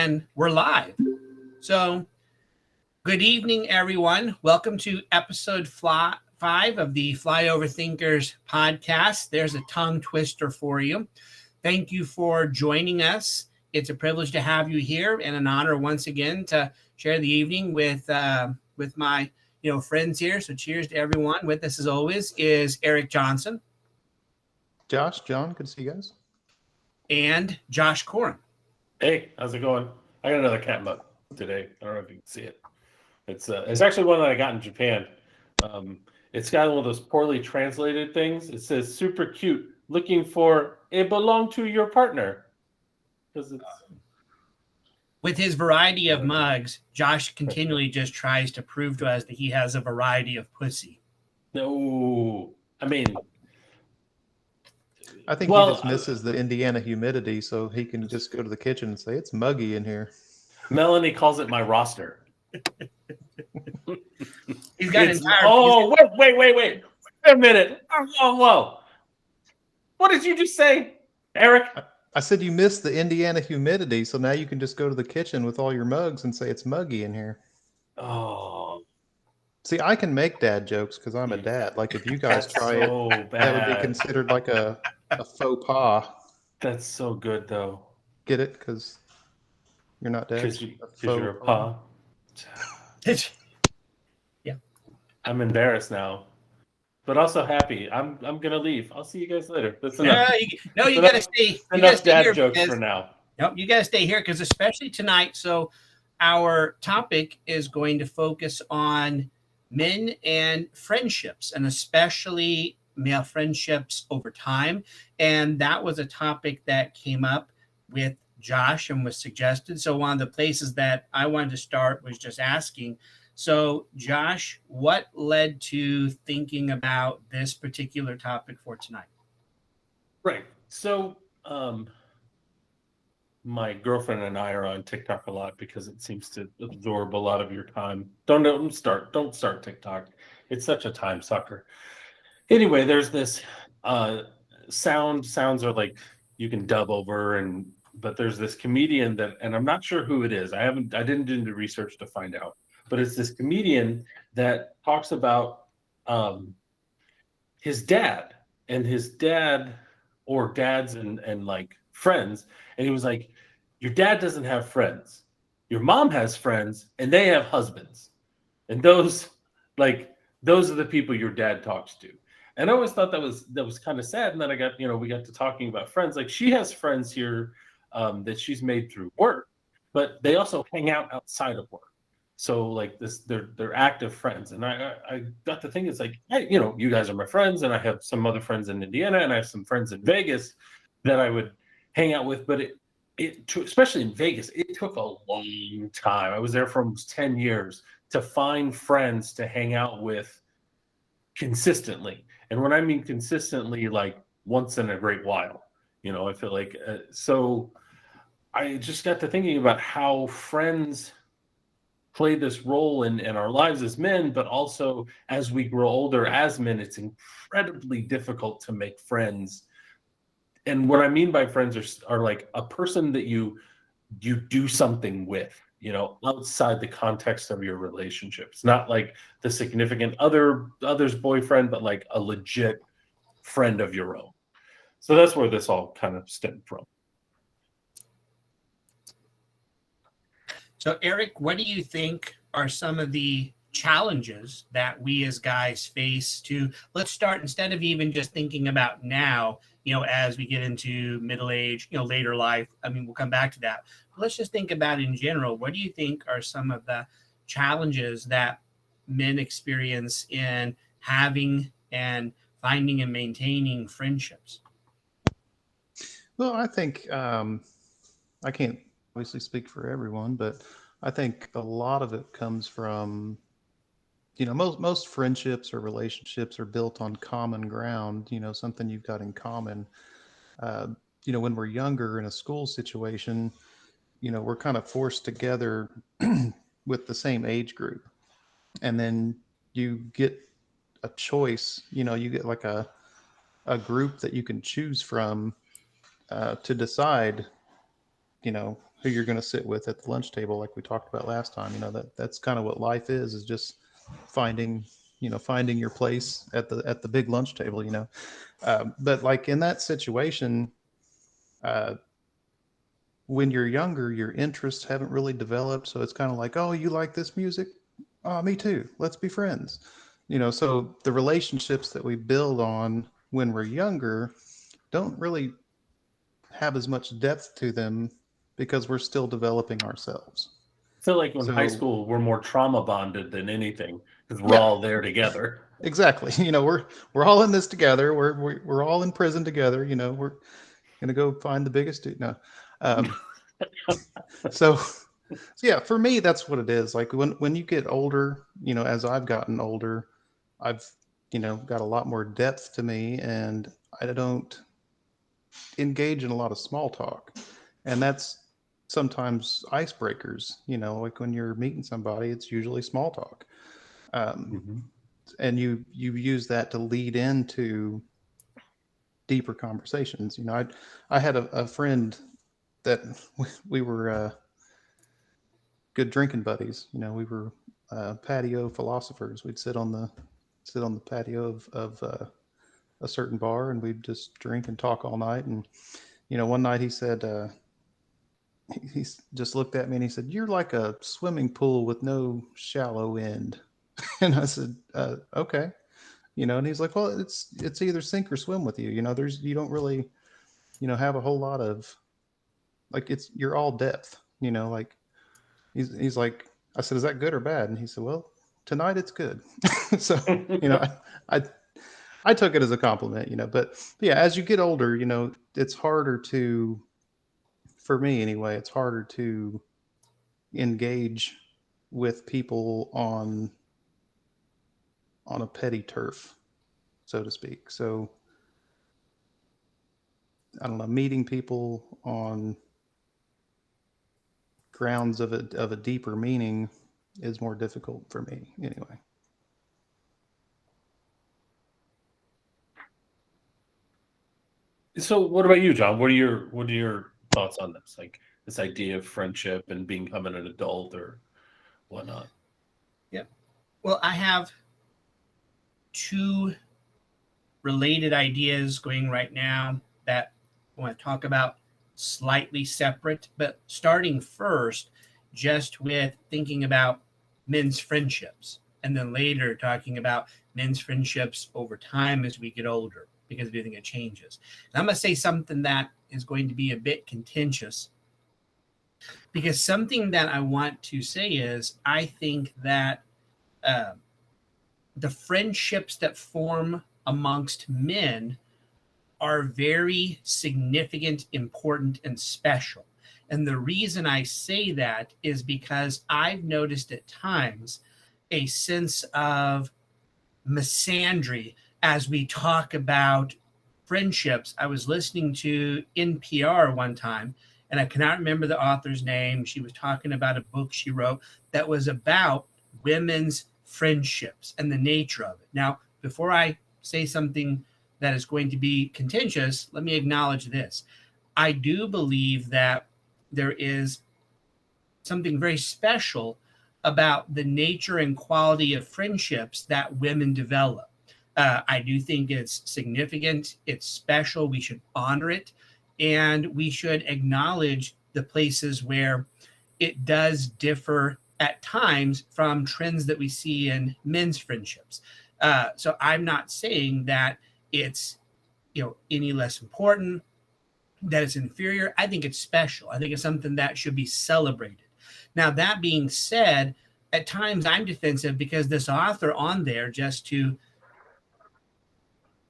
and we're live. So, good evening, everyone. Welcome to episode 5 of the FlyOverThinkers podcast. There's a tongue twister for you. Thank you for joining us. It's a privilege to have you here and an honor once again to share the evening with my friends here. So cheers to everyone. With us as always is Eric Johnson. Josh, John, good to see you guys. And Josh Corin. Hey, how's it going? I got another cat mug today. I don't know if you can see it. It's actually one that I got in Japan. It's got one of those poorly translated things. It says super cute, looking for it belong to your partner. With his variety of mugs, Josh continually just tries to prove to us that he has a variety of pussy. No, I mean, I think he just misses the Indiana humidity, so he can just go to the kitchen and say, it's muggy in here. Melanie calls it my roster. He's got wait a minute. Whoa. What did you just say, Eric? I said you missed the Indiana humidity, so now you can just go to the kitchen with all your mugs and say it's muggy in here. Oh. See, I can make dad jokes because I'm a dad. Like, if you guys try it, that would be considered like a faux pas. That's so good, though. Get it? Because you're not dad. Because you're a pa. Yeah. I'm embarrassed now, but also happy. I'm gonna leave. I'll see you guys later. That's enough. You gotta stay. Enough dad jokes for now. Nope, you gotta stay here because especially tonight. So our topic is going to focus on men and friendships, and especially male friendships over time. And that was a topic that came up with Josh and was suggested. So one of the places that I wanted to start was just asking, so Josh, what led to thinking about this particular topic for tonight? Right. So my girlfriend and I are on TikTok a lot because it seems to absorb a lot of your time. Don't start TikTok. It's such a time sucker. Anyway, there's this sounds are like you can dub over, but there's this comedian and I'm not sure who it is. I didn't do the research to find out, but it's this comedian that talks about his dad or dads and like friends. And he was like, your dad doesn't have friends. Your mom has friends and they have husbands. And those are the people your dad talks to. And I always thought that was kind of sad. And then we got to talking about friends. Like, she has friends here that she's made through work, but they also hang out outside of work. So like this, they're active friends. And I got to think, it's like, hey, you guys are my friends, and I have some other friends in Indiana, and I have some friends in Vegas that I would hang out with. But it took, especially in Vegas, it took a long time. I was there for almost 10 years to find friends to hang out with consistently. And when I mean consistently, like once in a great while, I feel like, so I just got to thinking about how friends play this role in our lives as men, but also as we grow older as men, it's incredibly difficult to make friends. And what I mean by friends are like a person that you do something with, outside the context of your relationship. It's not like the significant other's boyfriend, but like a legit friend of your own. So that's where this all kind of stemmed from. So Eric, what do you think are some of the challenges that we as guys face let's start, instead of even just thinking about now, as we get into middle age, later life. I mean, we'll come back to that. But let's just think about in general. What do you think are some of the challenges that men experience in having and finding and maintaining friendships? Well, I think I can't obviously speak for everyone, but I think a lot of it comes from, most friendships or relationships are built on common ground, something you've got in common. When we're younger in a school situation, we're kind of forced together with the same age group. And then you get a choice, you get like a group that you can choose from to decide, who you're going to sit with at the lunch table, like we talked about last time. That's kind of what life is just finding your place at the big lunch table. But like in that situation, when you're younger, your interests haven't really developed, so it's kind of like, oh, you like this music? Oh, me too. Let's be friends. So the relationships that we build on when we're younger don't really have as much depth to them because we're still developing ourselves. I feel like in high So school we're more trauma bonded than anything because we're yeah, all there together. exactly. We're all in this together. We're all in prison together. We're gonna go find the biggest dude. No, so yeah, for me that's what it is. Like when you get older, as I've gotten older, I've got a lot more depth to me, and I don't engage in a lot of small talk, and that's sometimes icebreakers. Like when you're meeting somebody, it's usually small talk, Mm-hmm. and you use that to lead into deeper conversations. I had a friend that we were good drinking buddies. We were patio philosophers. We'd sit on the patio of a certain bar, and we'd just drink and talk all night. And one night he said, he just looked at me and he said, "You're like a swimming pool with no shallow end." And I said, "Okay." And he's like, "Well, it's either sink or swim with you. You don't really, have a whole lot of, like, you're all depth. Like he's like, I said, "Is that good or bad?" And he said, "Well, tonight it's good." So I I took it as a compliment. But yeah, as you get older, it's harder to, for me anyway, it's harder to engage with people on a petty turf, so to speak. So I don't know, meeting people on grounds of a deeper meaning is more difficult for me anyway. So what about you, John? What are your thoughts on this? Like this idea of friendship and becoming an adult or whatnot? Yeah. Well, I have two related ideas going right now that I want to talk about, slightly separate, but starting first just with thinking about men's friendships, and then later talking about men's friendships over time as we get older, because I do think it changes. And I'm going to say something that is going to be a bit contentious, because something that I want to say is I think that uh, the friendships that form amongst men are very significant, important, and special. And the reason I say that is because I've noticed at times a sense of misandry as we talk about friendships. I was listening to NPR one time, and I cannot remember the author's name. She was talking about a book she wrote that was about women's friendships and the nature of it. Now, before I say something that is going to be contentious, let me acknowledge this. I do believe that there is something very special about the nature and quality of friendships that women develop. I do think it's significant, it's special, we should honor it, and we should acknowledge the places where it does differ at times from trends that we see in men's friendships. So I'm not saying that it's any less important, that it's inferior. I think it's special. I think it's something that should be celebrated. Now, that being said, at times I'm defensive because this author on there, just to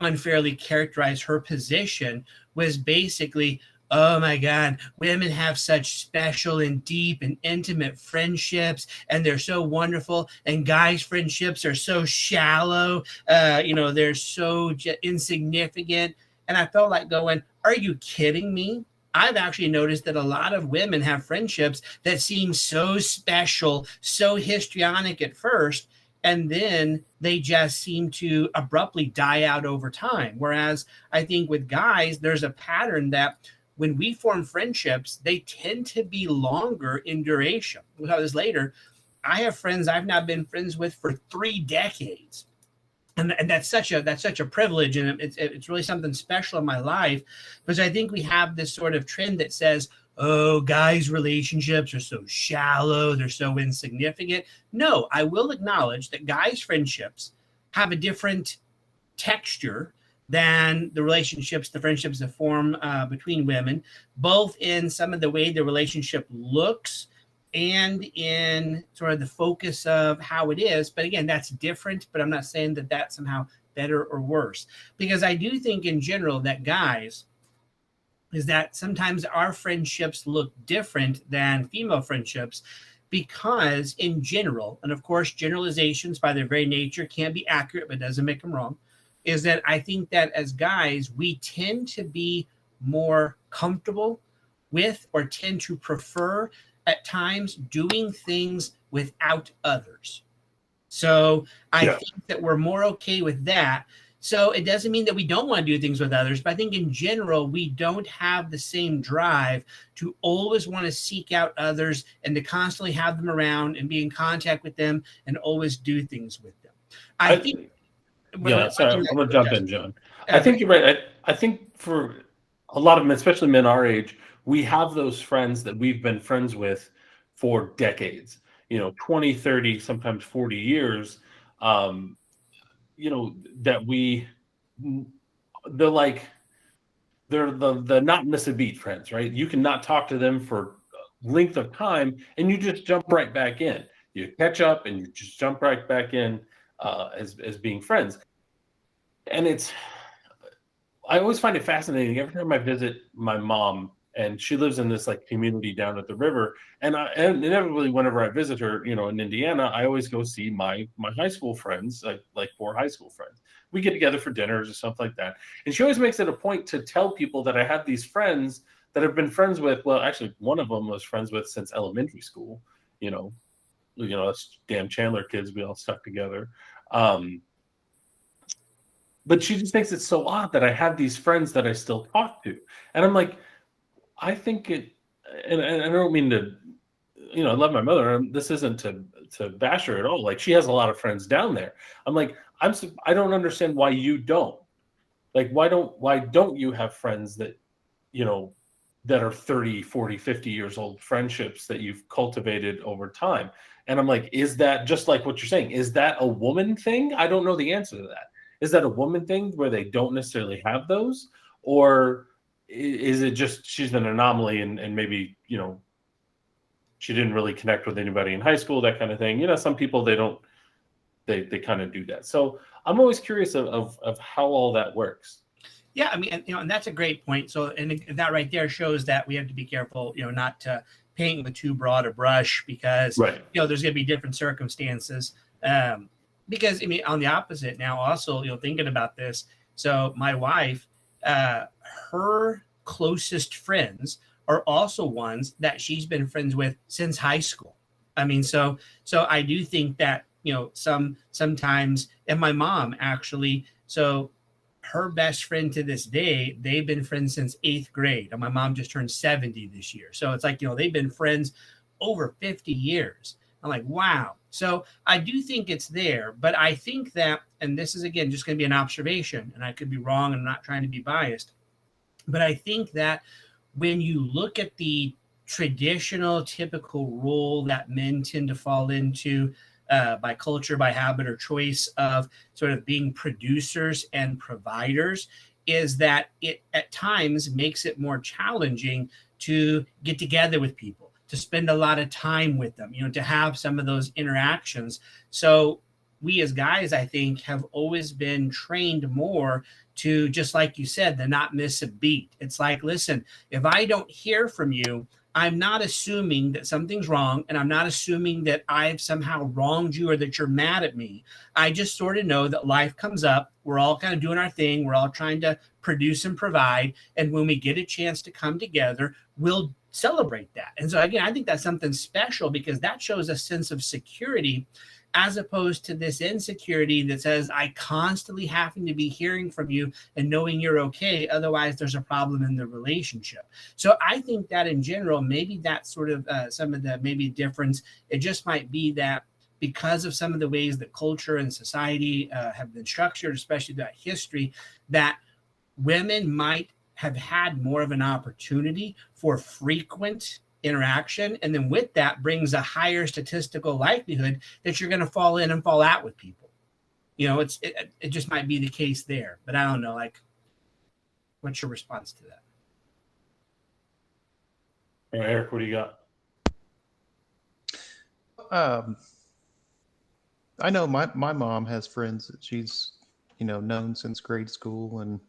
unfairly characterize her position, was basically, oh my God, women have such special and deep and intimate friendships, and they're so wonderful. And guys' friendships are so shallow. They're so insignificant. And I felt like going, are you kidding me? I've actually noticed that a lot of women have friendships that seem so special, so histrionic at first, and then they just seem to abruptly die out over time. Whereas I think with guys, there's a pattern that when we form friendships, they tend to be longer in duration. We'll have this later. I have friends I've now been friends with for 3 decades. And that's such a privilege, and it's really something special in my life, because I think we have this sort of trend that says, oh, guys' relationships are so shallow, they're so insignificant. No, I will acknowledge that guys' friendships have a different texture than the friendships that form between women, both in some of the way the relationship looks and in sort of the focus of how it is. But again, that's different, but I'm not saying that that's somehow better or worse, because I do think in general that guys, is that sometimes our friendships look different than female friendships, because in general, and of course generalizations by their very nature can't be accurate, but doesn't make them wrong, is that I think that as guys, we tend to be more comfortable with, or tend to prefer at times, doing things without others. So I think that we're more okay with that. So it doesn't mean that we don't want to do things with others, but I think in general, we don't have the same drive to always want to seek out others and to constantly have them around and be in contact with them and always do things with them. I think. Yeah, sorry, I'm going to jump in, John. I think you're right. I think for a lot of men, especially men our age, we have those friends that we've been friends with for decades, 20, 30, sometimes 40 years, that they're the not miss a beat friends, right? You can not talk to them for length of time and you just jump right back in. You catch up and you just jump right back in as being friends. And I always find it fascinating. Every time I visit my mom, and she lives in this community down at the river, and inevitably whenever I visit her, in Indiana, I always go see my high school friends, like 4 high school friends. We get together for dinners or something like that. And she always makes it a point to tell people that I have these friends that I've been friends with. Well, actually, one of them was friends with since elementary school. Us damn Chandler kids, we all stuck together. But she just thinks it's so odd that I have these friends that I still talk to. And I'm like, I think and I don't mean to, I love my mother. This isn't to bash her at all. She has a lot of friends down there. I'm like, I don't understand why you don't. Why don't you have friends that, that are 30, 40, 50 years old, friendships that you've cultivated over time? And I'm like, is that just like what you're saying? Is that a woman thing? I don't know the answer to that. Is that a woman thing where they don't necessarily have those? Or is it just she's an anomaly and maybe, she didn't really connect with anybody in high school, that kind of thing? Some people, they kind of do that. So I'm always curious of how all that works. Yeah, I mean, and that's a great point. So, and that right there shows that we have to be careful, not to paint with too broad a brush, because, there's going to be different circumstances. Because, I mean, on the opposite now also, thinking about this. So my wife, her closest friends are also ones that she's been friends with since high school. I mean, so I do think that, sometimes, and my mom actually, so her best friend to this day, they've been friends since 8th grade. And my mom just turned 70 this year. So it's they've been friends over 50 years. I'm like, wow. So I do think it's there, but I think that, and this is again just going to be an observation, and I could be wrong, and I'm not trying to be biased, but I think that when you look at the traditional, typical role that men tend to fall into by culture, by habit, or choice of sort of being producers and providers, is that it at times makes it more challenging to get together with people, to spend a lot of time with them, to have some of those interactions. So we as guys, I think, have always been trained more to, just like you said, to not miss a beat. It's listen, if I don't hear from you, I'm not assuming that something's wrong, and I'm not assuming that I've somehow wronged you or that you're mad at me. I just sort of know that life comes up. We're all kind of doing our thing. We're all trying to produce and provide. And when we get a chance to come together, we'll celebrate that. And so again, I think that's something special, because that shows a sense of security as opposed to this insecurity that says, I constantly having to be hearing from you and knowing you're okay. Otherwise, there's a problem in the relationship. So I think that in general, maybe that's sort of some of the maybe difference. It just might be that because of some of the ways that culture and society have been structured, especially that history, that women might have had more of an opportunity for frequent interaction, and then with that brings a higher statistical likelihood that you're going to fall in and fall out with people. You know, it just might be the case there, but I don't know. Like, what's your response to that? All right, Eric, what do you got? I know my mom has friends that she's, you know, known since grade school, and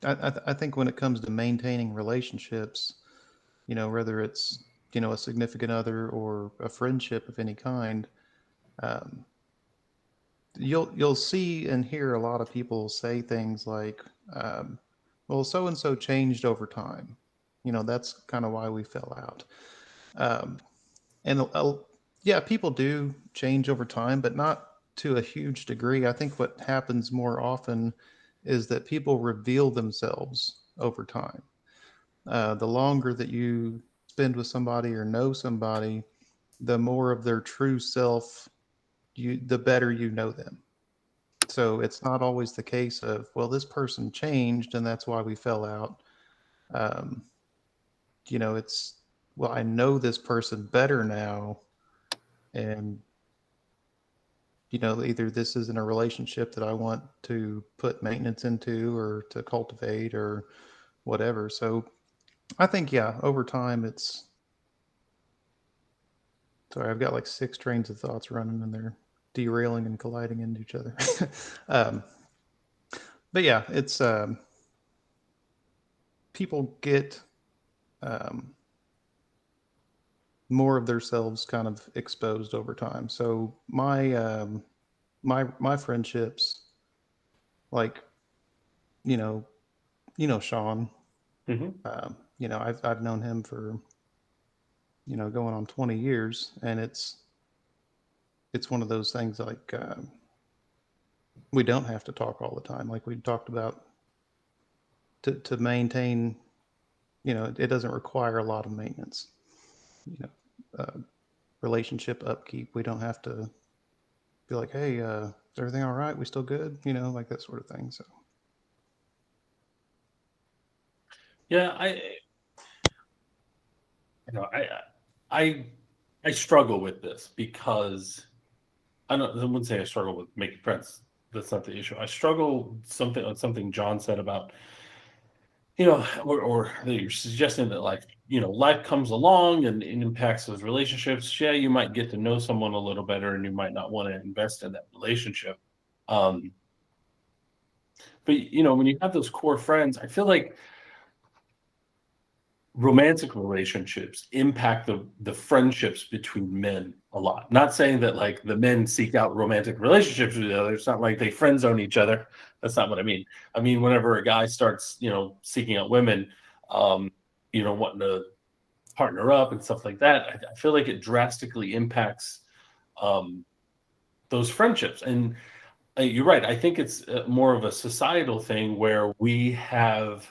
I think when it comes to maintaining relationships, you know, whether it's, you know, a significant other or a friendship of any kind, you'll see and hear a lot of people say things like, well, so and so changed over time. You know, that's kind of why we fell out. And yeah, people do change over time, but not to a huge degree. I think what happens more often is that people reveal themselves over time. The longer that you spend with somebody or know somebody, the more of their true self, the better you know them. So it's not always the case of, well, this person changed and that's why we fell out. You know, it's, well, I know this person better now, and you know, either this isn't a relationship that I want to put maintenance into or to cultivate or whatever. So I think, yeah, over time it's, sorry, I've got like 6 trains of thoughts running and they're derailing and colliding into each other. But yeah, it's, people get more of themselves kind of exposed over time. So my friendships, like, you know Sean, Mm-hmm. you know, I've known him for, you know, going on 20 years, and it's one of those things like, we don't have to talk all the time, like we talked about. To maintain, you know, it doesn't require a lot of maintenance, you know, relationship upkeep. We don't have to be like, hey, is everything all right? We still good? You know, like that sort of thing. So Yeah, I struggle with this because I wouldn't say I struggle with making friends. That's not the issue. I struggle something John said about, you know, or that you're suggesting that, like, you know, life comes along and it impacts those relationships. Yeah, you might get to know someone a little better and you might not want to invest in that relationship. But you know, when you have those core friends, I feel like romantic relationships impact the friendships between men a lot. Not saying that like the men seek out romantic relationships with each other. It's not like they friend zone each other. That's not what I mean. I mean, whenever a guy starts, you know, seeking out women, you know, wanting to partner up and stuff like that, I feel like it drastically impacts those friendships. And you're right. I think it's more of a societal thing where we have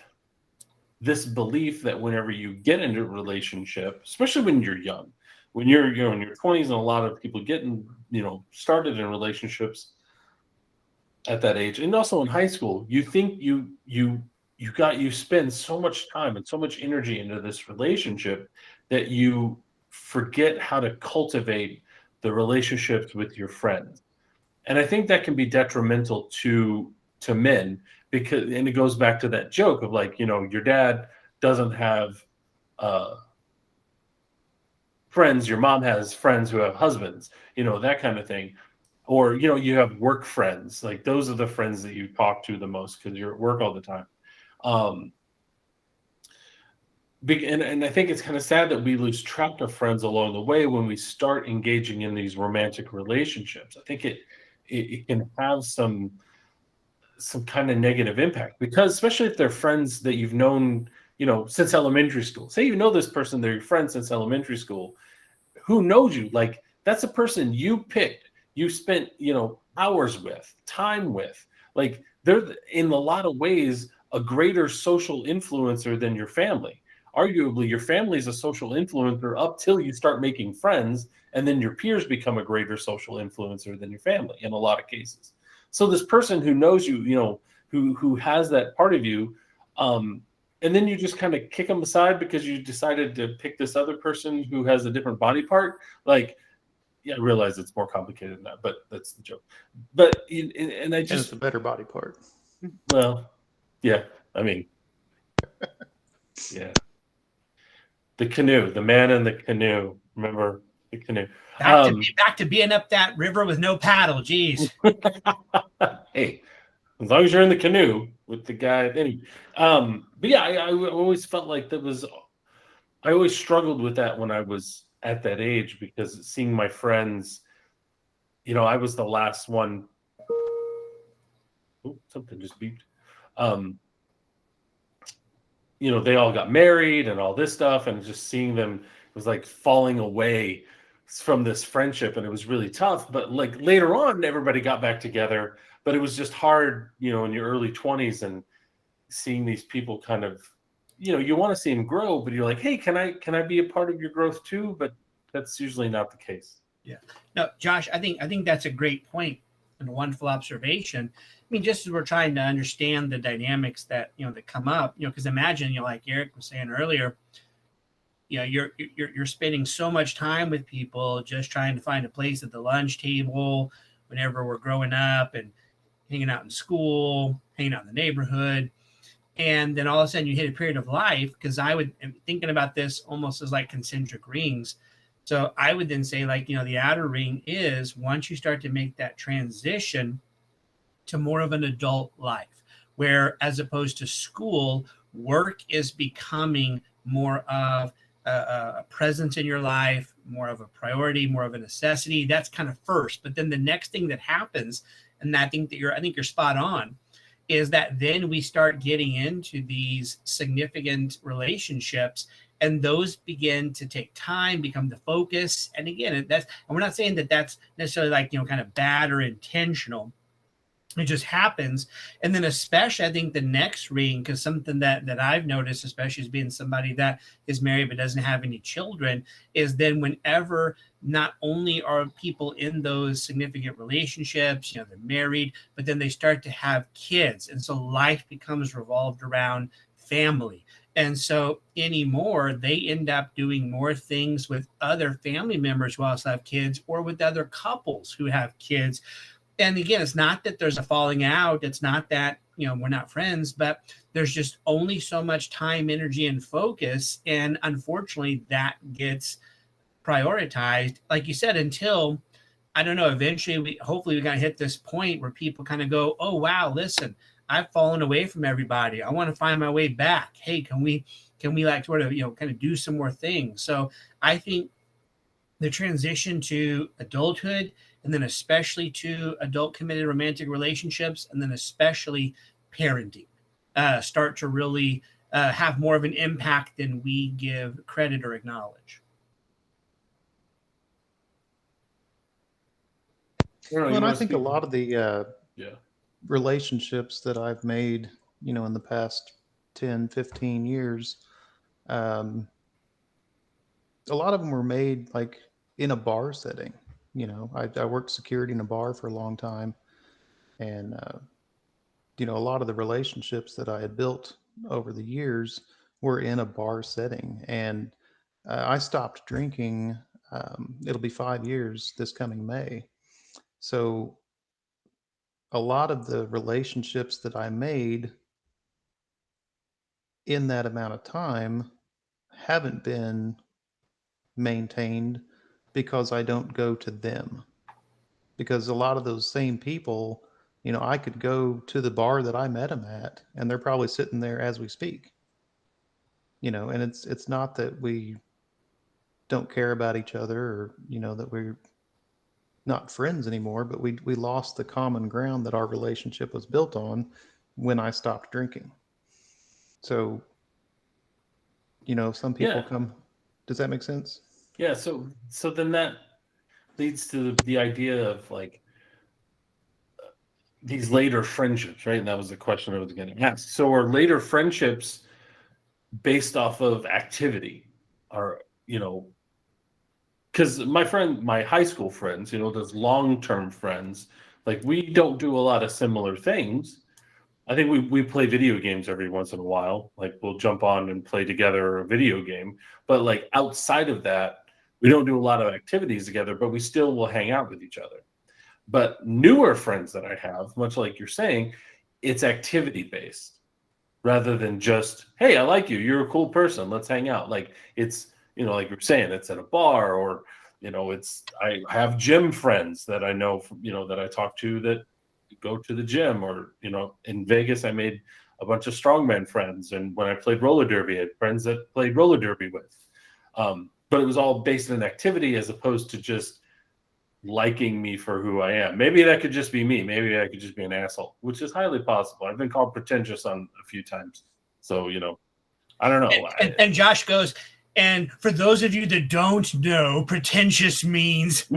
this belief that whenever you get into a relationship, especially when you're young, when you're, you know, in your 20s, and a lot of people getting, you know, started in relationships at that age, and also in high school, you think you spend so much time and so much energy into this relationship that you forget how to cultivate the relationships with your friends. And I think that can be detrimental to men, because, and it goes back to that joke of like, you know, your dad doesn't have friends, your mom has friends who have husbands, you know, that kind of thing. Or, you know, you have work friends, like those are the friends that you talk to the most because you're at work all the time. And I think it's kind of sad that we lose track of friends along the way when we start engaging in these romantic relationships. I think it can have some kind of negative impact, because especially if they're friends that you've known, you know, since elementary school. Say you know this person, they're your friend since elementary school, who knows you. Like, That's a person you picked, you spent, hours with, time with. Like, they're in a lot of ways a greater social influencer than your family. Arguably, your family is a social influencer up till you start making friends, and then your peers become a greater social influencer than your family in a lot of cases. So this person who knows you, who has that part of you, and then you just kind of kick them aside because you decided to pick this other person who has a different body part. Like, yeah, I realize it's more complicated than that, but that's the joke. But and I And just, it's a better body part. well, yeah, I mean, yeah, the canoe, the man in the canoe. Remember the canoe? Back to being up that river with no paddle. Jeez. Hey, as long as you're in the canoe with the guy. Anyway, but yeah, I always felt like I always struggled with that when I was at that age, because seeing my friends, I was the last one. Oh, something just beeped. They all got married and all this stuff, and just seeing them was like falling away from this friendship, and it was really tough. But like later on, everybody got back together, but it was just hard, in your early 20s, and seeing these people kind of, you want to see them grow, but you're like, hey, can I be a part of your growth too? But that's usually not the case. Yeah. No, Josh, I think that's a great point and a wonderful observation. I mean, just as we're trying to understand the dynamics that that come up, because imagine, like Eric was saying earlier, you're spending so much time with people just trying to find a place at the lunch table whenever we're growing up, and hanging out in school, hanging out in the neighborhood. And then all of a sudden you hit a period of life, because I'm thinking about this almost as like concentric rings. So I would then say, like, the outer ring is once you start to make that transition to more of an adult life, where as opposed to school, work is becoming more of a presence in your life, more of a priority, more of a necessity. That's kind of first. But then the next thing that happens, and I think you're spot on, is that then we start getting into these significant relationships, and those begin to take time, become the focus. And again, and we're not saying that that's necessarily like, kind of bad or intentional. It just happens. And then especially, I think the next ring, because something that I've noticed, especially as being somebody that is married but doesn't have any children, is then whenever not only are people in those significant relationships, they're married, but then they start to have kids. And so life becomes revolved around family. And so anymore, they end up doing more things with other family members who also have kids, or with other couples who have kids. And again, it's not that there's a falling out. It's not that, we're not friends, but there's just only so much time, energy, and focus. And unfortunately, that gets prioritized, like you said, until, I don't know, eventually hopefully we're going to hit this point where people kind of go, oh, wow, listen, I've fallen away from everybody. I want to find my way back. Hey, can we like sort of, kind of do some more things? So I think the transition to adulthood, and then especially to adult committed romantic relationships, and then especially parenting, start to really have more of an impact than we give credit or acknowledge. Well, and I think a lot of the Yeah. relationships that I've made, in the past 10, 15 years, a lot of them were made like in a bar setting. I worked security in a bar for a long time. And, a lot of the relationships that I had built over the years were in a bar setting. And I stopped drinking. It'll be 5 years this coming May. So a lot of the relationships that I made in that amount of time haven't been maintained because I don't go to them. Because a lot of those same people, I could go to the bar that I met them at, and they're probably sitting there as we speak. And it's not that we don't care about each other, or that we're not friends anymore, but we lost the common ground that our relationship was built on when I stopped drinking. So, some people Yeah. come. Does that make sense? Yeah. So then leads to the idea of like these later friendships, right? And that was the question I was going to ask. So are later friendships based off of activity? Or, because my high school friends, those long-term friends, like we don't do a lot of similar things. I think we play video games every once in a while. Like we'll jump on and play together a video game. But like outside of that, we don't do a lot of activities together, but we still will hang out with each other. But newer friends that I have, much like you're saying, it's activity based rather than just, hey, I like you. You're a cool person. Let's hang out. Like it's, like you're saying, it's at a bar or, I have gym friends that I know, that I talk to that go to the gym or, in Vegas, I made a bunch of strongman friends. And when I played roller derby, I had friends that played roller derby with. But it was all based on activity as opposed to just liking me for who I am. Maybe that could just be me. Maybe I could just be an asshole, which is highly possible. I've been called pretentious on a few times. So, I don't know. And Josh goes, and for those of you that don't know, pretentious means.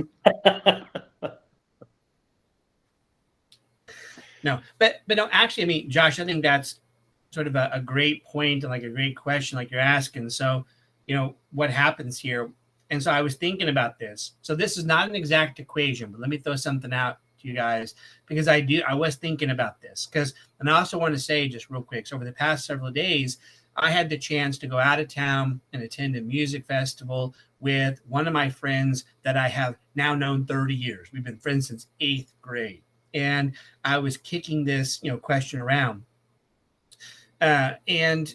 No, but no, actually, I mean, Josh, I think that's sort of a great point and like a great question, like you're asking. So, what happens here? And so I was thinking about this. So this is not an exact equation, but let me throw something out to you guys because I was thinking about this and I also want to say just real quick. So over the past several days, I had the chance to go out of town and attend a music festival with one of my friends that I have now known 30 years. We've been friends since 8th grade. And I was kicking this, question around. And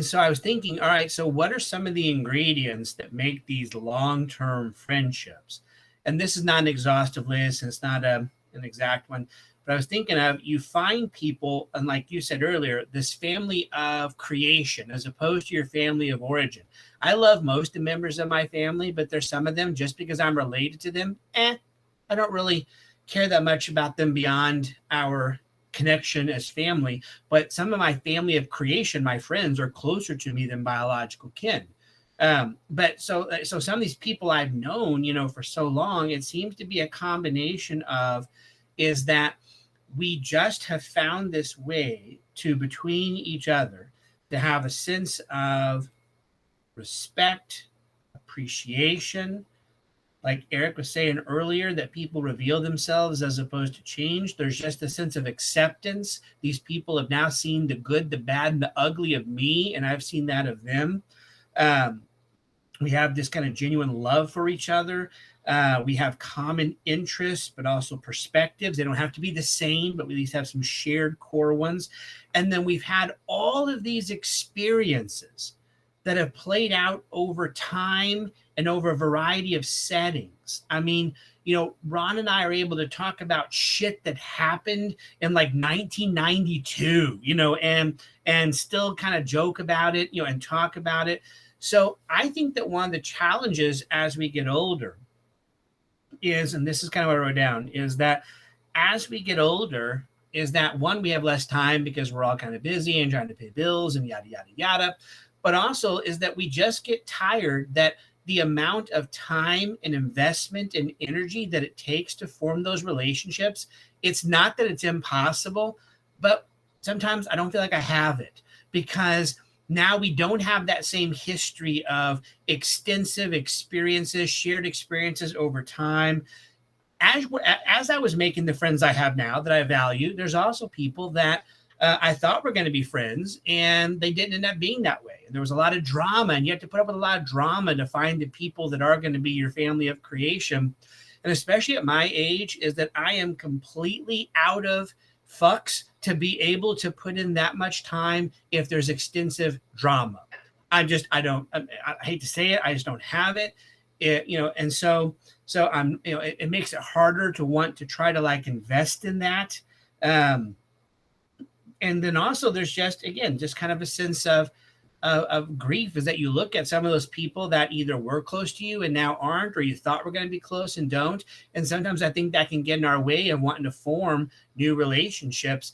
so I was thinking, all right, so what are some of the ingredients that make these long-term friendships? And this is not an exhaustive list, and it's not an exact one, but I was thinking of you find people, and like you said earlier, this family of creation as opposed to your family of origin. I love most of the members of my family, but there's some of them, just because I'm related to them, I don't really care that much about them beyond our connection as family. But some of my family of creation, my friends, are closer to me than biological kin. But so some of these people I've known, for so long, it seems to be a combination of is that we just have found this way to between each other to have a sense of respect, appreciation. Like Eric was saying earlier, that people reveal themselves as opposed to change. There's just a sense of acceptance. These people have now seen the good, the bad, and the ugly of me, and I've seen that of them. We have this kind of genuine love for each other. We have common interests, but also perspectives. They don't have to be the same, but we at least have some shared core ones. And then we've had all of these experiences that have played out over time and over a variety of settings. I mean, Ron and I are able to talk about shit that happened in like 1992, and still kind of joke about it, and talk about it. So I think that one of the challenges as we get older is, and this is kind of what I wrote down, is that as we get older, is that one, we have less time because we're all kind of busy and trying to pay bills and yada, yada, yada. But also is that we just get tired that the amount of time and investment and energy that it takes to form those relationships, it's not that it's impossible, but sometimes I don't feel like I have it because now we don't have that same history of extensive experiences, shared experiences over time. As I was making the friends I have now that I value, there's also people that I thought were going to be friends, and they didn't end up being that way. And there was a lot of drama, and you have to put up with a lot of drama to find the people that are going to be your family of creation. And especially at my age, is that I am completely out of fucks to be able to put in that much time if there's extensive drama. I hate to say it, I just don't have it. And so I'm, it makes it harder to want to try to like invest in that. And then also there's just kind of a sense of grief is that you look at some of those people that either were close to you and now aren't, or you thought were going to be close and don't. And sometimes I think that can get in our way of wanting to form new relationships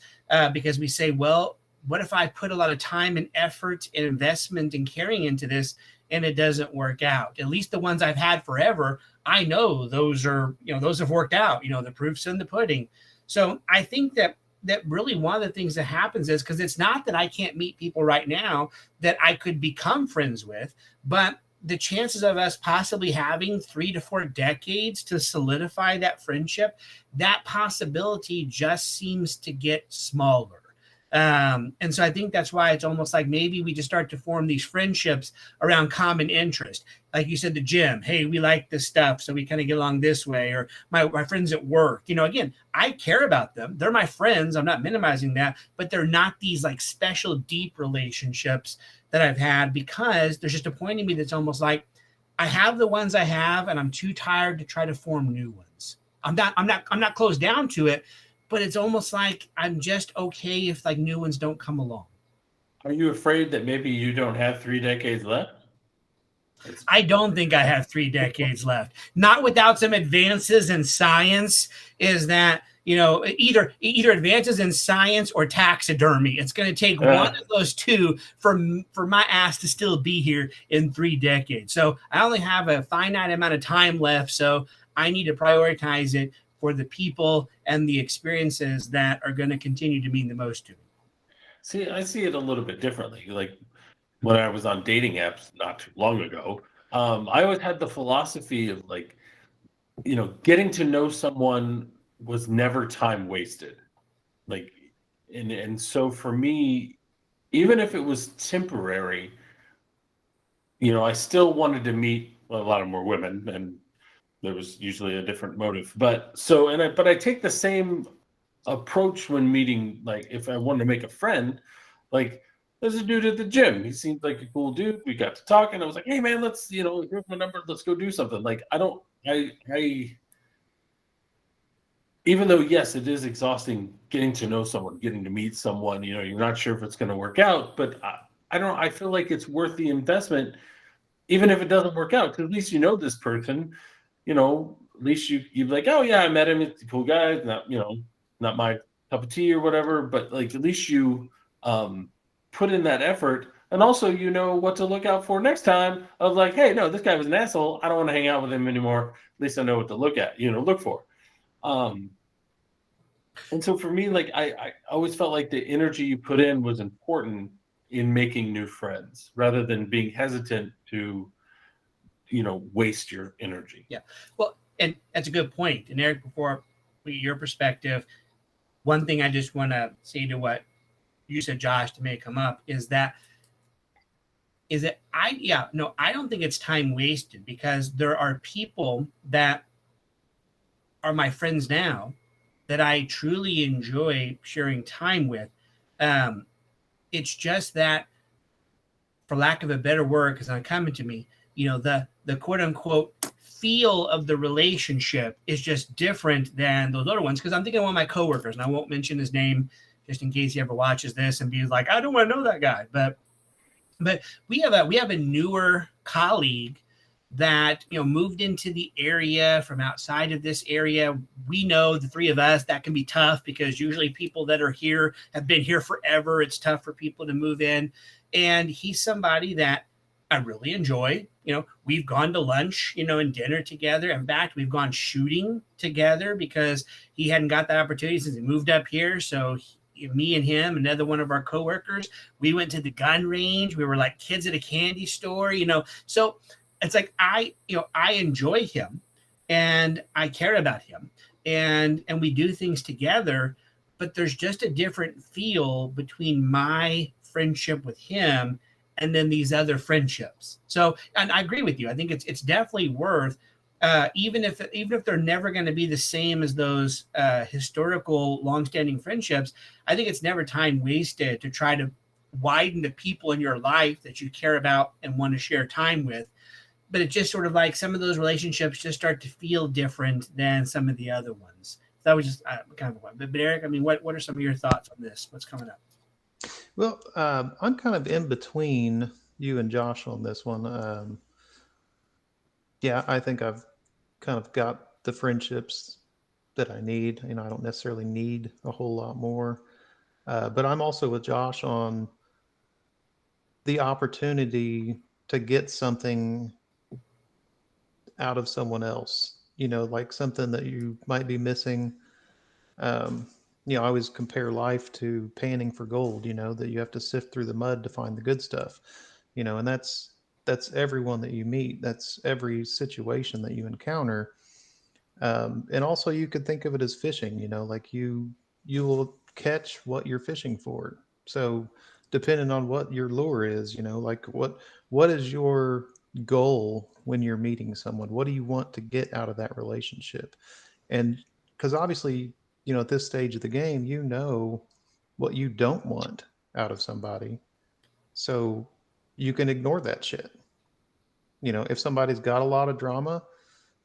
because we say, well, what if I put a lot of time and effort and investment and caring into this and it doesn't work out. At least the ones I've had forever, I know those are, those have worked out. The proof's in the pudding. So I think that really one of the things that happens is, because it's not that I can't meet people right now that I could become friends with, but the chances of us possibly having 3 to 4 decades to solidify that friendship, that possibility just seems to get smaller. And so I think that's why it's almost like maybe we just start to form these friendships around common interest. Like you said, the gym, hey, we like this stuff, so we kind of get along this way. Or my friends at work, again, I care about them. They're my friends. I'm not minimizing that, but they're not these like special, deep relationships that I've had, because there's just a point in me that's almost like I have the ones I have, and I'm too tired to try to form new ones. I'm not closed down to it, but it's almost like I'm just okay if like new ones don't come along. Are you afraid that maybe you don't have 3 decades left? I don't think I have 3 decades left. Not without some advances in science. Is that either advances in science or taxidermy? It's going to take one of those two for my ass to still be here in 3 decades. So I only have a finite amount of time left. So I need to prioritize it for the people and the experiences that are going to continue to mean the most to me. See, I see it a little bit differently. Like when I was on dating apps not too long ago, I always had the philosophy of like, getting to know someone was never time wasted. Like, and so for me, even if it was temporary, I still wanted to meet, well, a lot of more women, and there was usually a different motive. But I take the same approach when meeting, like if I wanted to make a friend, like there's a dude at the gym. He seemed like a cool dude. We got to talk, and I was like, hey man, let's, here's my number, let's go do something. Like I even though yes, it is exhausting getting to know someone, getting to meet someone, you're not sure if it's going to work out, but I feel like it's worth the investment, even if it doesn't work out, because at least this person, at least you're like, oh yeah, I met him, it's a cool guy, not my cup of tea or whatever, but like at least you put in that effort, and also what to look out for next time of like, hey, no, this guy was an asshole, I don't want to hang out with him anymore. At least I know what to look for. And so for me, like I always felt like the energy you put in was important in making new friends, rather than being hesitant to waste your energy. Yeah, well, and that's a good point. And Eric, before your perspective, one thing I just want to say to what you said, Josh, to make come up is that I don't think it's time wasted, because there are people that are my friends now that I truly enjoy sharing time with. It's just that, for lack of a better word, because it's not coming to me, the quote unquote feel of the relationship is just different than those other ones. Because I'm thinking of one of my coworkers, and I won't mention his name just in case he ever watches this and be like, I don't want to know that guy. But we have a newer colleague that moved into the area from outside of this area. We know, the three of us, that can be tough, because usually people that are here have been here forever. It's tough for people to move in. And he's somebody that I really enjoy. We've gone to lunch, and dinner together. In fact, we've gone shooting together because he hadn't got that opportunity since he moved up here. So me and him, another one of our coworkers, we went to the gun range. We were like kids at a candy store, So it's like I enjoy him, and I care about him, and we do things together. But there's just a different feel between my friendship with him and then these other friendships. So, and I agree with you. I think it's definitely worth, even if they're never going to be the same as those historical longstanding friendships. I think it's never time wasted to try to widen the people in your life that you care about and want to share time with. But it's just sort of like some of those relationships just start to feel different than some of the other ones. That was just kind of one. But Eric, I mean, what are some of your thoughts on this? What's coming up? Well, I'm kind of in between you and Josh on this one. Yeah, I think I've kind of got the friendships that I need. I don't necessarily need a whole lot more. But I'm also with Josh on the opportunity to get something out of someone else, like something that you might be missing. Um, I always compare life to panning for gold, that you have to sift through the mud to find the good stuff, and that's everyone that you meet. That's every situation that you encounter. And also you could think of it as fishing, like you will catch what you're fishing for. So depending on what your lure is, like what is your goal when you're meeting someone? What do you want to get out of that relationship? And because obviously, at this stage of the game, what you don't want out of somebody. So you can ignore that shit. If somebody's got a lot of drama,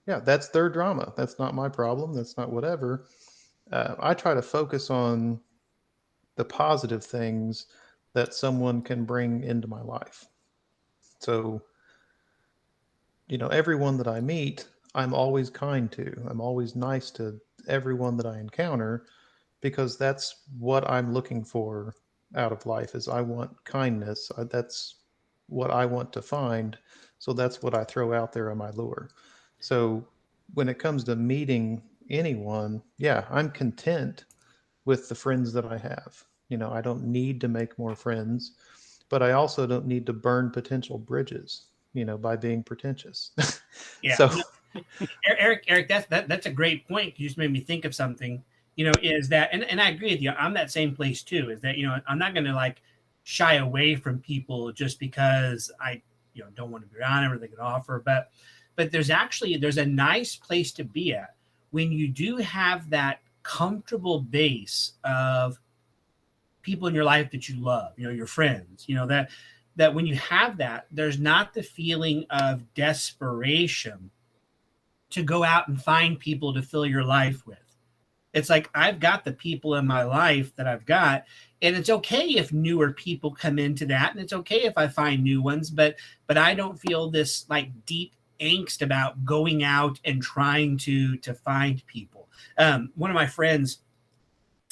yeah, that's their drama. That's not my problem. That's not whatever. I try to focus on the positive things that someone can bring into my life. So, everyone that I meet, I'm always kind to. I'm always nice to everyone that I encounter because that's what I'm looking for out of life is I want kindness. That's what I want to find. So that's what I throw out there on my lure. So when it comes to meeting anyone, yeah, I'm content with the friends that I have. I don't need to make more friends, but I also don't need to burn potential bridges, by being pretentious. Yeah. So, Eric, that's a great point. You just made me think of something. Is that, and I agree with you. I'm that same place too. Is that I'm not going to like shy away from people just because I don't want to be around them or they can offer. But there's a nice place to be at when you do have that comfortable base of people in your life that you love. Your friends. That when you have that, there's not the feeling of desperation to go out and find people to fill your life with. It's like I've got the people in my life that I've got, and it's okay if newer people come into that, and it's okay if I find new ones, but I don't feel this like deep angst about going out and trying to find people. One of my friends,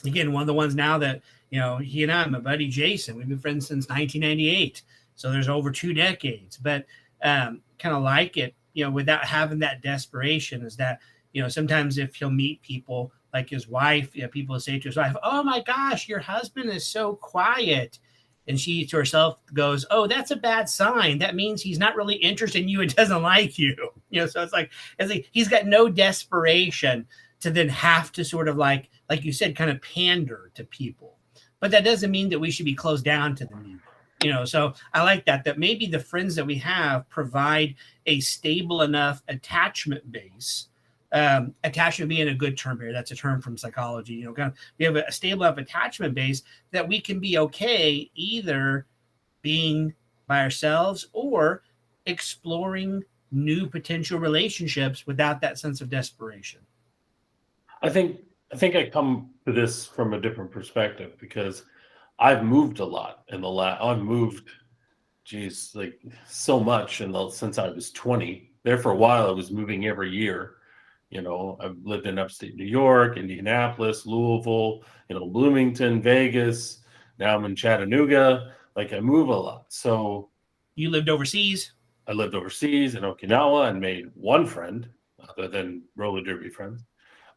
again, one of the ones now that he and I, my buddy Jason, we've been friends since 1998, so there's over 2 decades. But kind of like it, without having that desperation, is that sometimes if he'll meet people like his wife, people say to his wife, "Oh my gosh, your husband is so quiet," and she to herself goes, "Oh, that's a bad sign. That means he's not really interested in you and doesn't like you." So it's like he's got no desperation to then have to sort of like you said, kind of pander to people. But that doesn't mean that we should be closed down to them either. So I like that maybe the friends that we have provide a stable enough attachment base. Attachment being a good term here. That's a term from psychology. Kind of, we have a stable enough attachment base that we can be okay either being by ourselves or exploring new potential relationships without that sense of desperation. I think I come to this from a different perspective because I've moved a lot in the last. I've moved, geez, like so much since I was 20. There for a while, I was moving every year. I've lived in upstate New York, Indianapolis, Louisville, Bloomington, Vegas. Now I'm in Chattanooga. Like I move a lot. So you lived overseas? I lived overseas in Okinawa and made one friend other than roller derby friends.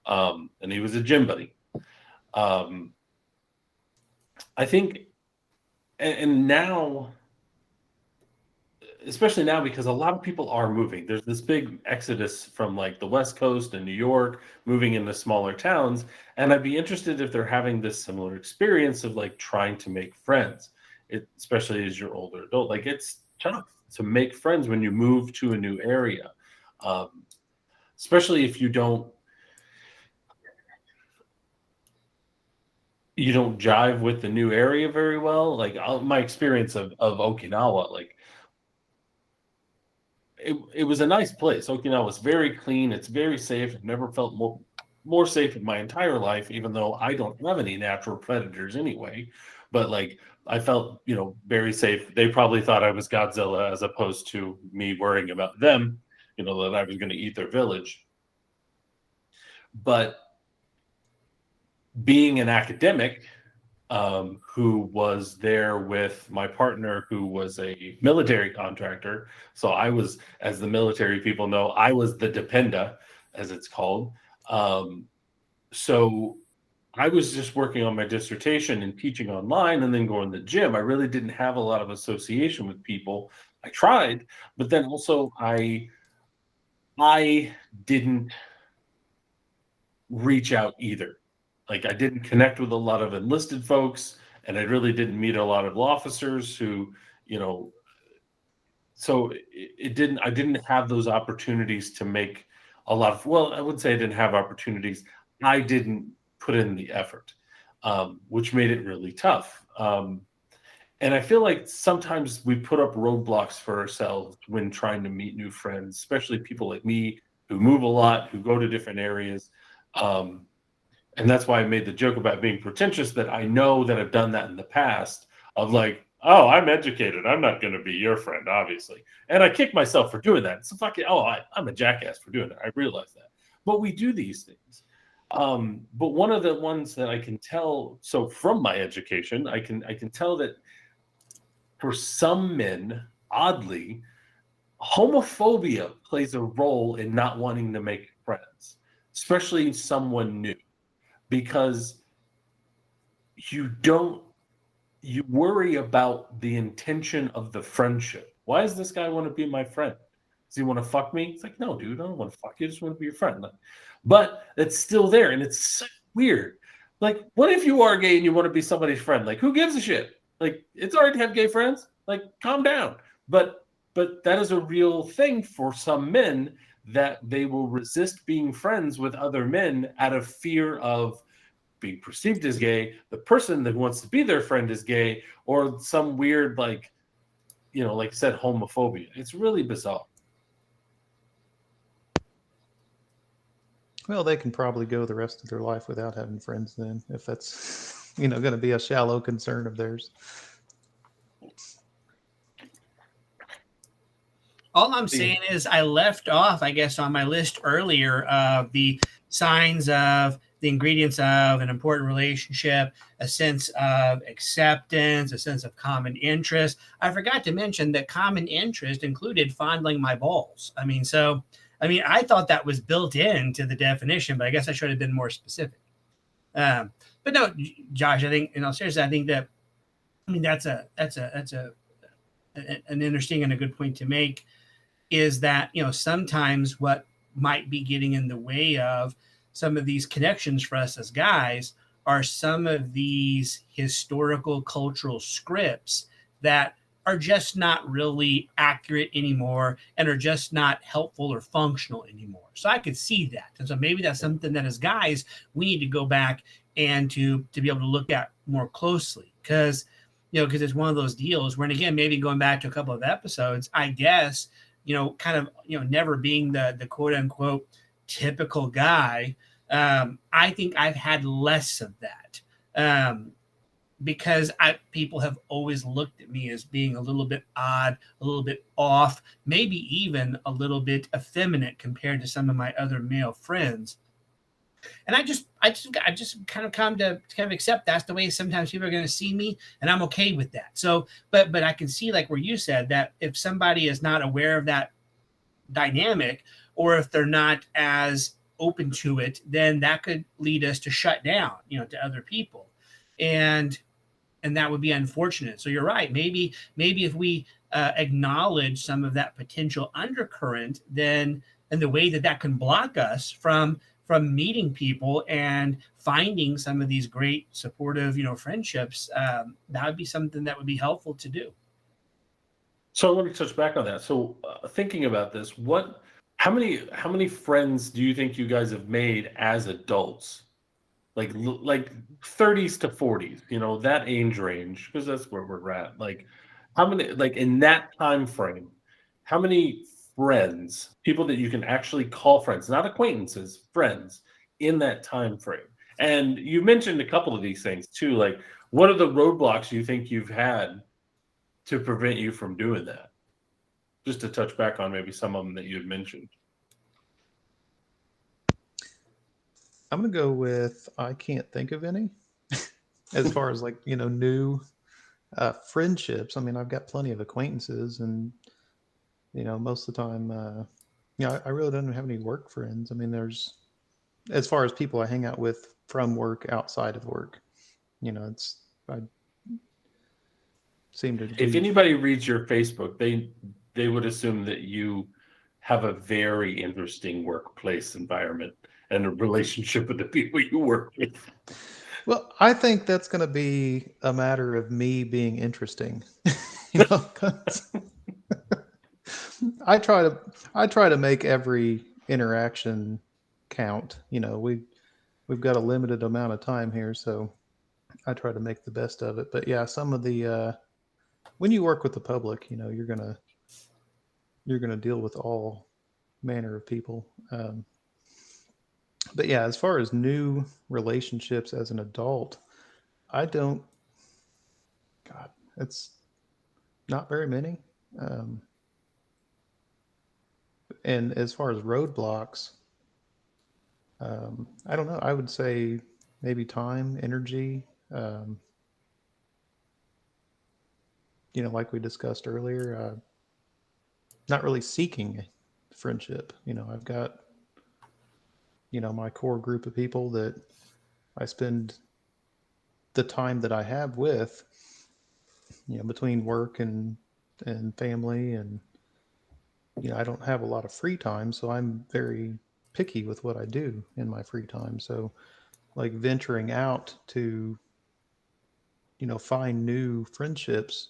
And he was a gym buddy. I think, and now, especially now, because a lot of people are moving. There's this big exodus from like the West Coast and New York, moving into smaller towns. And I'd be interested if they're having this similar experience of like trying to make friends, especially as you're older adult. Like it's tough to make friends when you move to a new area, especially if you don't jive with the new area very well. Like my experience of Okinawa, like it was a nice place. Okinawa was very clean. It's very safe. I've never felt more safe in my entire life, even though I don't have any natural predators anyway. But like I felt, very safe. They probably thought I was Godzilla as opposed to me worrying about them, that I was going to eat their village. But being an academic, who was there with my partner, who was a military contractor. So I was, as the military people know, I was the dependa, as it's called. So I was just working on my dissertation and teaching online and then going to the gym. I really didn't have a lot of association with people. I tried, but then also I didn't reach out either. Like I didn't connect with a lot of enlisted folks, and I really didn't meet a lot of officers who, you know, so it didn't, I didn't have those opportunities to make a lot of, well, I wouldn't say I didn't have opportunities. I didn't put in the effort, which made it really tough. And I feel like sometimes we put up roadblocks for ourselves when trying to meet new friends, especially people like me who move a lot, who go to different areas. And that's why I made the joke about being pretentious, that I know that I've done that in the past of like, oh, I'm educated. I'm not going to be your friend, obviously. And I kick myself for doing that. It's fucking, I'm a jackass for doing it. I realize that. But we do these things. But one of the ones that I can tell, so from my education, I can tell that for some men, oddly, homophobia plays a role in not wanting to make friends, especially someone new, because you worry about the intention of the friendship. Why does this guy want to be my friend? Does he want to fuck me? It's like, no, dude, I don't want to fuck you. I just want to be your friend. But it's still there, and it's so weird. Like, what if you are gay and you want to be somebody's friend? Like, who gives a shit? Like, it's all right to have gay friends. Like, calm down. But that is a real thing for some men, that they will resist being friends with other men out of fear of being perceived as gay, the person that wants to be their friend is gay, or some weird, like, you know, like I said, homophobia. It's really bizarre. Well, they can probably go the rest of their life without having friends then, if that's, you know, going to be a shallow concern of theirs. All I'm saying is I left off, I guess, on my list earlier of the signs of the ingredients of an important relationship, a sense of acceptance, a sense of common interest. I forgot to mention that common interest included fondling my balls. I thought that was built into the definition, but I guess I should have been more specific. But no, Josh, I think, seriously, I think that, that's an interesting and a good point to make, is that, sometimes what might be getting in the way of some of these connections for us as guys are some of these historical cultural scripts that are just not really accurate anymore and are just not helpful or functional anymore. So I could see that. And so maybe that's something that as guys, we need to go back and to be able to look at more closely, because it's one of those deals where, and again, maybe going back to a couple of episodes, I guess, never being the quote unquote typical guy. I think I've had less of that because people have always looked at me as being a little bit odd, a little bit off, maybe even a little bit effeminate compared to some of my other male friends. And I just kind of come to kind of accept that's the way sometimes people are going to see me, and I'm okay with that. So, but I can see, like where you said, that if somebody is not aware of that dynamic, or if they're not as open to it, then that could lead us to shut down, to other people, and that would be unfortunate. So you're right. Maybe if we acknowledge some of that potential undercurrent, then and the way that can block us from meeting people and finding some of these great supportive, friendships, that would be something that would be helpful to do. So let me touch back on that. So thinking about this, how many friends do you think you guys have made as adults? Like 30s to 40s, that age range, because that's where we're at. Like, how many, like in that time frame, how many friends, people that you can actually call friends, not acquaintances, friends, in that time frame? And you mentioned a couple of these things too. Like, what are the roadblocks you think you've had to prevent you from doing that? Just to touch back on maybe some of them that you had mentioned. I'm going to go with, I can't think of any. as far as like, new friendships, I mean, I've got plenty of acquaintances, and most of the time, I really don't have any work friends. I mean, there's, as far as people I hang out with from work, outside of work, it's, I seem to If be. anybody reads your Facebook, they would assume that you have a very interesting workplace environment and a relationship with the people you work with. Well, I think that's going to be a matter of me being interesting. you know, 'cause I try to make every interaction count. We've got a limited amount of time here, so I try to make the best of it. But yeah, some of the when you work with the public, you're gonna deal with all manner of people. But yeah, as far as new relationships as an adult, I don't. God, it's not very many. Um, and as far as roadblocks, I don't know. I would say maybe time, energy. Um, like we discussed earlier, not really seeking friendship. I've got my core group of people that I spend the time that I have with, between work and family, and I don't have a lot of free time, so I'm very picky with what I do in my free time. So like venturing out to find new friendships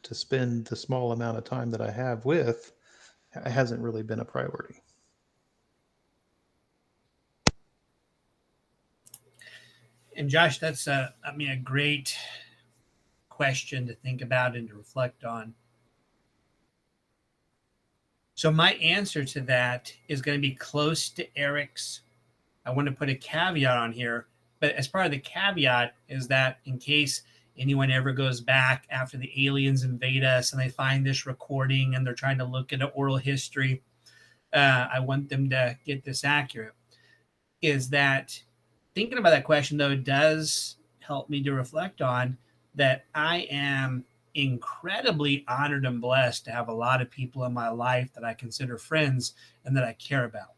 to spend the small amount of time that I have with hasn't really been a priority. And Josh, that's a great question to think about and to reflect on. So my answer to that is going to be close to Eric's. I want to put a caveat on here, but as part of the caveat is that in case anyone ever goes back after the aliens invade us and they find this recording and they're trying to look at an oral history, I want them to get this accurate. Is that thinking about that question, though, does help me to reflect on that I am incredibly honored and blessed to have a lot of people in my life that I consider friends and that I care about,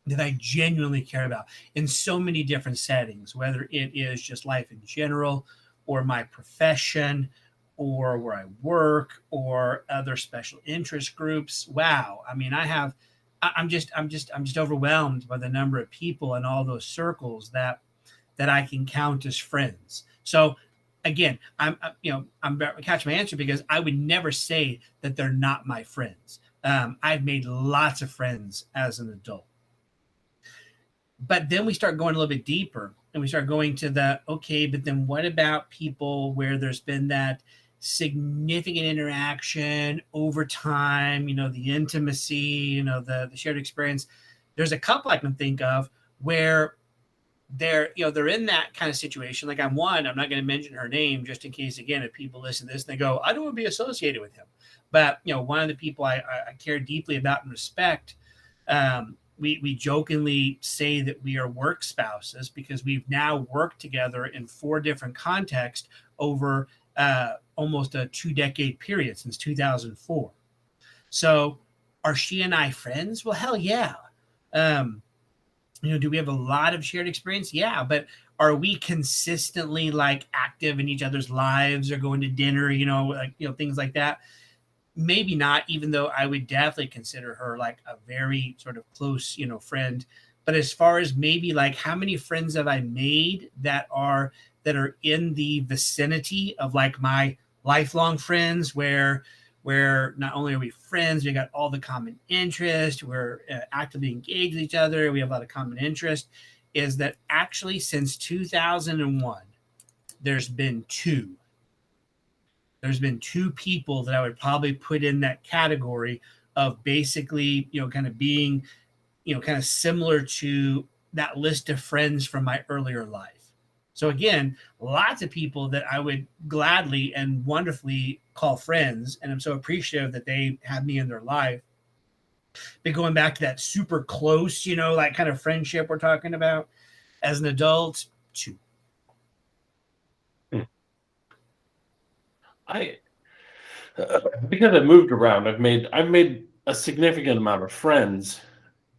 that I genuinely care about in so many different settings, whether it is just life in general or my profession or where I work or other special interest groups. Wow. I mean, I'm just overwhelmed by the number of people in all those circles that I can count as friends. So again, I'm catching my answer because I would never say that they're not my friends. I've made lots of friends as an adult. But then we start going a little bit deeper and we start going to okay, but then what about people where there's been that significant interaction over time, the intimacy, the shared experience. There's a couple I can think of where they're in that kind of situation. Like I'm not going to mention her name just in case, again, if people listen to this and they go, I don't want to be associated with him. But, one of the people I care deeply about and respect, we jokingly say that we are work spouses because we've now worked together in 4 different contexts over almost a 2-decade period since 2004. So are she and I friends? Well, hell yeah. Do we have a lot of shared experience? Yeah, but are we consistently like active in each other's lives or going to dinner, things like that? Maybe not, even though I would definitely consider her like a very sort of close, friend. But as far as maybe like how many friends have I made that are in the vicinity of like my lifelong friends where not only are we friends, we got all the common interest, we're actively engaged with each other, we have a lot of common interest, is that actually since 2001, there's been 2. There's been 2 people that I would probably put in that category of basically, kind of being, kind of similar to that list of friends from my earlier life. So again, lots of people that I would gladly and wonderfully call friends, and I'm so appreciative that they have me in their life. But going back to that super close, like kind of friendship we're talking about, as an adult, 2. I because I moved around, I've made a significant amount of friends,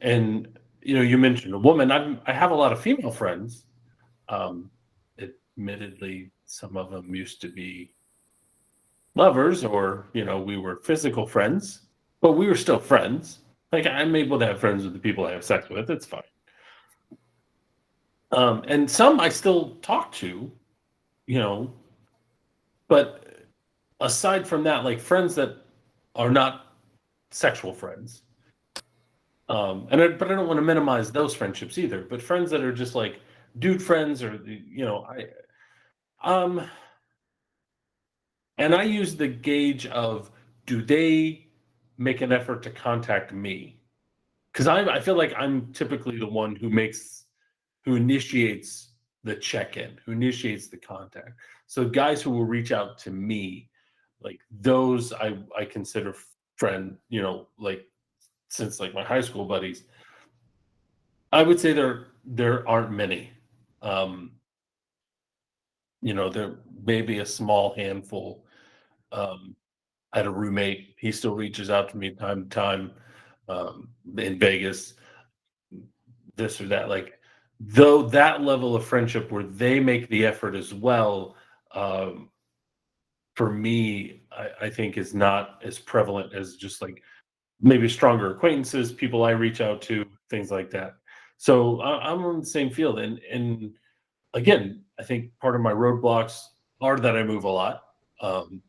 and you mentioned a woman. I have a lot of female friends. Um, Admittedly, some of them used to be lovers, or we were physical friends, but we were still friends. Like, I'm able to have friends with the people I have sex with. It's fine. And some I still talk to, you know, but aside from that, like friends that are not sexual friends. But I don't want to minimize those friendships either. But friends that are just like dude friends, or um, and I use the gauge of, do they make an effort to contact me? Because I feel like I'm typically the one who initiates the check-in, who initiates the contact. So guys who will reach out to me, like those, I consider friend, like, since like my high school buddies. I would say there aren't many. Um, there may be a small handful. I had a roommate. He still reaches out to me time to time, in Vegas, this or that. Like, though that level of friendship where they make the effort as well, um, for me, I think is not as prevalent as just like maybe stronger acquaintances, people I reach out to, things like that. So I'm on the same field, and again, I think part of my roadblocks are that I move a lot, um,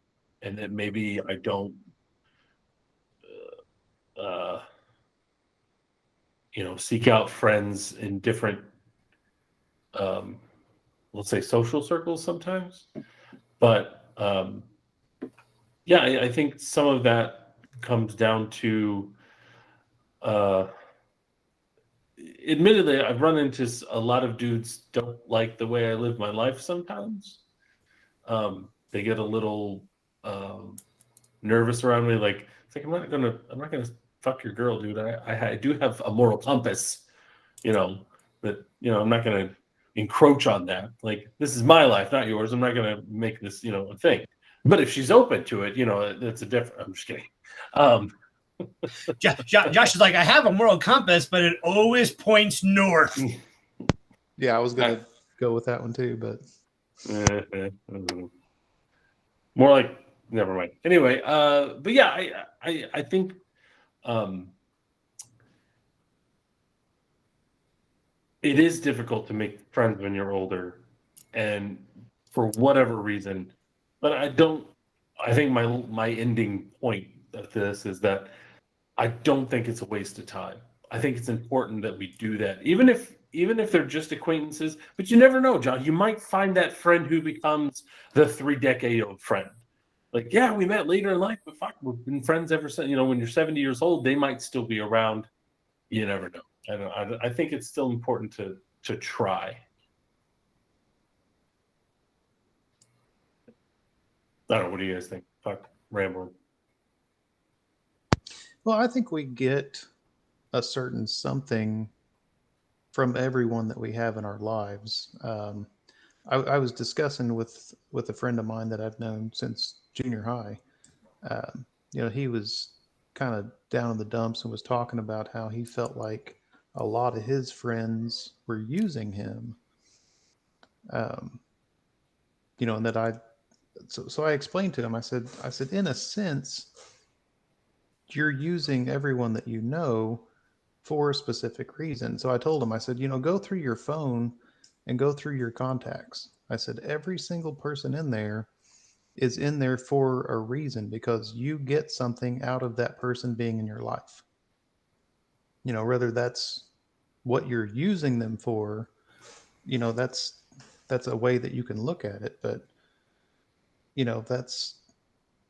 and that maybe I don't, uh, seek out friends in different, um, let's say, social circles sometimes. But yeah, I think some of that comes down to, uh, admittedly, I've run into a lot of dudes don't like the way I live my life sometimes. They get a little nervous around me. Like, it's like, I'm not gonna fuck your girl, dude. I do have a moral compass, you know, that I'm not gonna encroach on that. Like, this is my life, not yours. I'm not gonna make this, a thing. But if she's open to it, that's a different. I'm just kidding. Um, Josh is like, I have a moral compass, but it always points north. Yeah, I was gonna go with that one too, but more like, never mind. Anyway, but yeah, I think, um, it is difficult to make friends when you're older, and for whatever reason. But I think my ending point of this is that I don't think it's a waste of time. I think it's important that we do that, even if they're just acquaintances. But you never know, John. You might find that friend who becomes the 3-decade-old friend. Like, yeah, we met later in life, but fuck, we've been friends ever since. When you're 70 years old, they might still be around. You never know. I think it's still important to try. I don't know. What do you guys think? Fuck, rambling. well, I think we get a certain something from everyone that we have in our lives. I was discussing with a friend of mine that I've known since junior high. He was kind of down in the dumps and was talking about how he felt like a lot of his friends were using him. Um, and that so I explained to him. I said, in a sense, you're using everyone that you know for a specific reason. So I told him, I said, go through your phone and go through your contacts. I said, every single person in there is in there for a reason, because you get something out of that person being in your life. Whether that's what you're using them for, that's a way that you can look at it. But, that's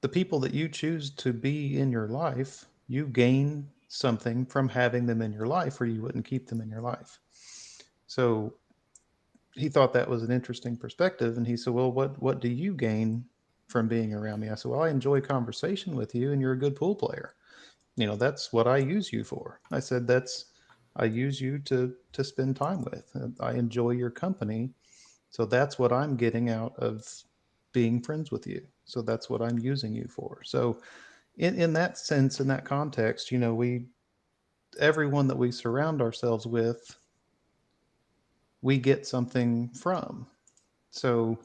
the people that you choose to be in your life. You gain something from having them in your life, or you wouldn't keep them in your life. So he thought that was an interesting perspective, and he said, well, what do you gain from being around me? I said, well, I enjoy conversation with you, and you're a good pool player. That's what I use you for. I said, I use you to spend time with. I enjoy your company, so that's what I'm getting out of being friends with you. So that's what I'm using you for. So in that sense, in that context, everyone that we surround ourselves with, we get something from. So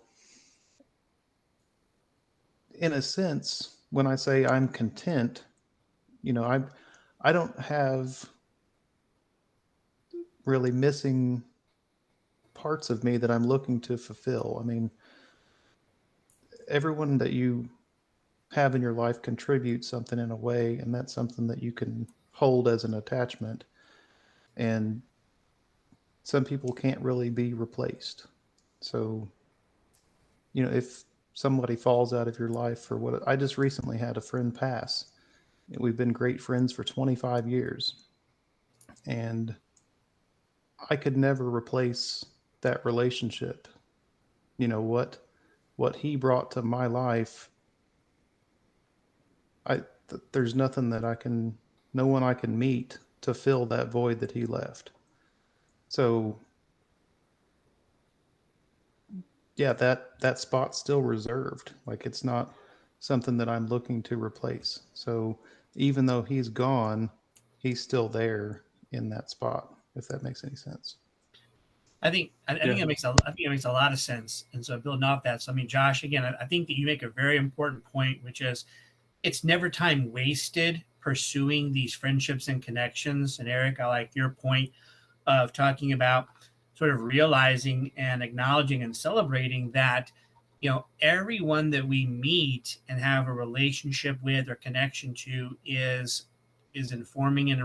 in a sense, when I say I'm content, I don't have really missing parts of me that I'm looking to fulfill. I mean, everyone that you have in your life contributes something in a way, and that's something that you can hold as an attachment. And some people can't really be replaced. So, if somebody falls out of your life for what I just recently had a friend pass. We've been great friends for 25 years. And I could never replace that relationship. What he brought to my life, there's nothing that no one I can meet to fill that void that he left. So yeah, that spot's still reserved. Like, it's not something that I'm looking to replace. So even though he's gone, he's still there in that spot, if that makes any sense. I think it makes a lot of sense. And so building off that, so I mean, Josh, again, I think that you make a very important point, which is it's never time wasted pursuing these friendships and connections. And Eric, I like your point of talking about sort of realizing and acknowledging and celebrating that, everyone that we meet and have a relationship with or connection to is informing and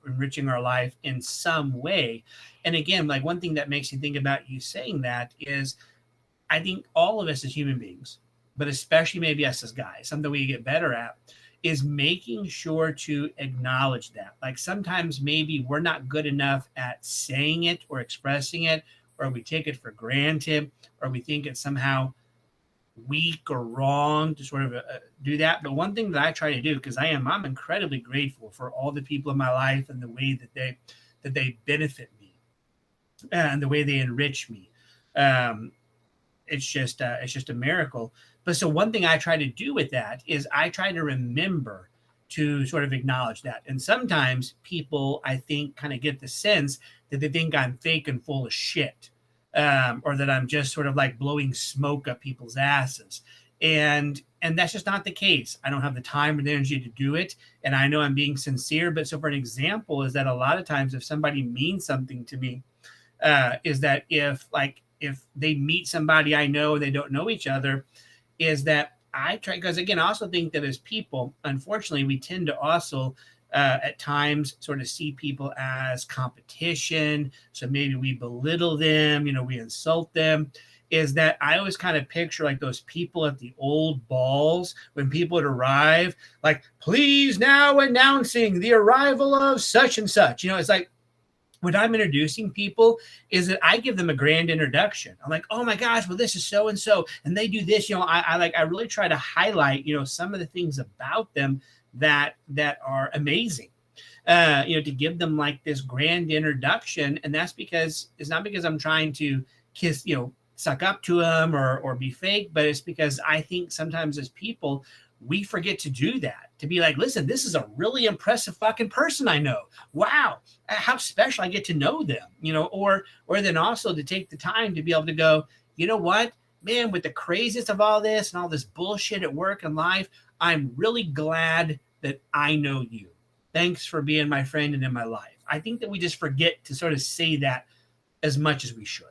enriching our life in some way. And again, like one thing that makes me think about you saying that is I think all of us as human beings, but especially maybe us as guys, something we get better at is making sure to acknowledge that. Like sometimes maybe we're not good enough at saying it or expressing it, or we take it for granted, or we think it's somehow weak or wrong to sort of do that. But one thing that I try to do, because I'm incredibly grateful for all the people in my life and the way that they benefit me and the way they enrich me. It's just a miracle. But so one thing I try to do with that is I try to remember to sort of acknowledge that. And sometimes people, I think, kind of get the sense that they think I'm fake and full of shit, or that I'm just sort of like blowing smoke up people's asses. And that's just not the case. I don't have the time or the energy to do it. And I know I'm being sincere. But so for an example is that a lot of times if somebody means something to me, is that if they meet somebody I know, they don't know each other, is that I try, because again, I also think that as people, unfortunately, we tend to also at times sort of see people as competition. So maybe we belittle them, we insult them. Is that I always kind of picture like those people at the old balls when people would arrive, like, please now announcing the arrival of such and such. It's like, when I'm introducing people is that I give them a grand introduction. I'm like, oh my gosh, well, this is so-and-so, and they do this, I really try to highlight, some of the things about them that are amazing, to give them like this grand introduction. And that's because it's not because I'm trying to kiss, suck up to them or be fake, but it's because I think sometimes as people, we forget to do that, to be like, listen, this is a really impressive fucking person I know. Wow, how special, I get to know them, or then also to take the time to be able to go, you know what, man, with the craziest of all this and all this bullshit at work and life, I'm really glad that I know you. Thanks for being my friend and in my life. I think that we just forget to sort of say that as much as we should.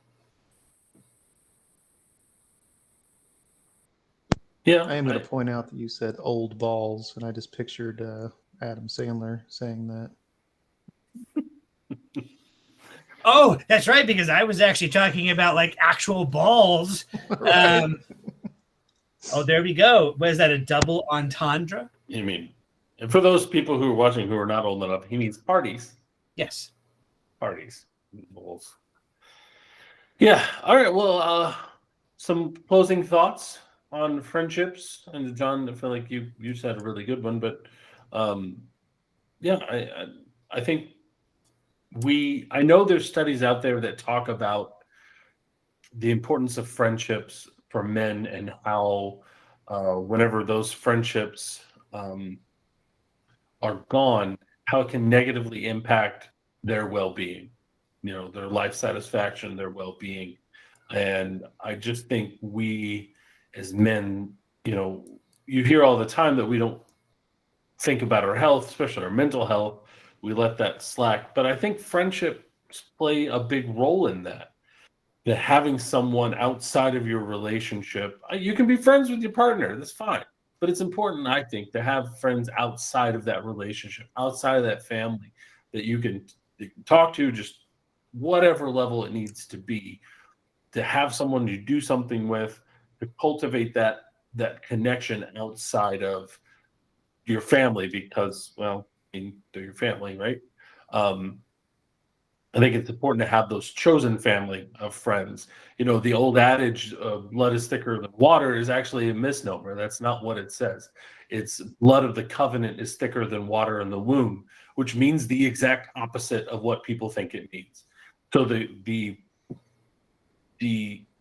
Yeah, I am going to point out that you said old balls, and I just pictured Adam Sandler saying that. Oh, that's right, because I was actually talking about like actual balls. Right. Oh, there we go. Was that a double entendre? You mean, and for those people who are watching who are not old enough, he means parties. Yes. Parties. Balls. Yeah. All right. Well, some closing thoughts on friendships. And John, I feel like you said a really good one, but yeah, I think I know there's studies out there that talk about the importance of friendships for men and how whenever those friendships are gone, how it can negatively impact their well-being, their life satisfaction, their well-being. And I just think we as men, you hear all the time that we don't think about our health, especially our mental health. We let that slack. But I think friendships play a big role in that. That having someone outside of your relationship, you can be friends with your partner, that's fine. But it's important, I think, to have friends outside of that relationship, outside of that family, that you can talk to, just whatever level it needs to be, to have someone to do something with, to cultivate that connection outside of your family, because, well, they're your family, right? I think it's important to have those chosen family of friends. The old adage, blood is thicker than water, is actually a misnomer. That's not what it says. It's blood of the covenant is thicker than water in the womb, which means the exact opposite of what people think it means. So the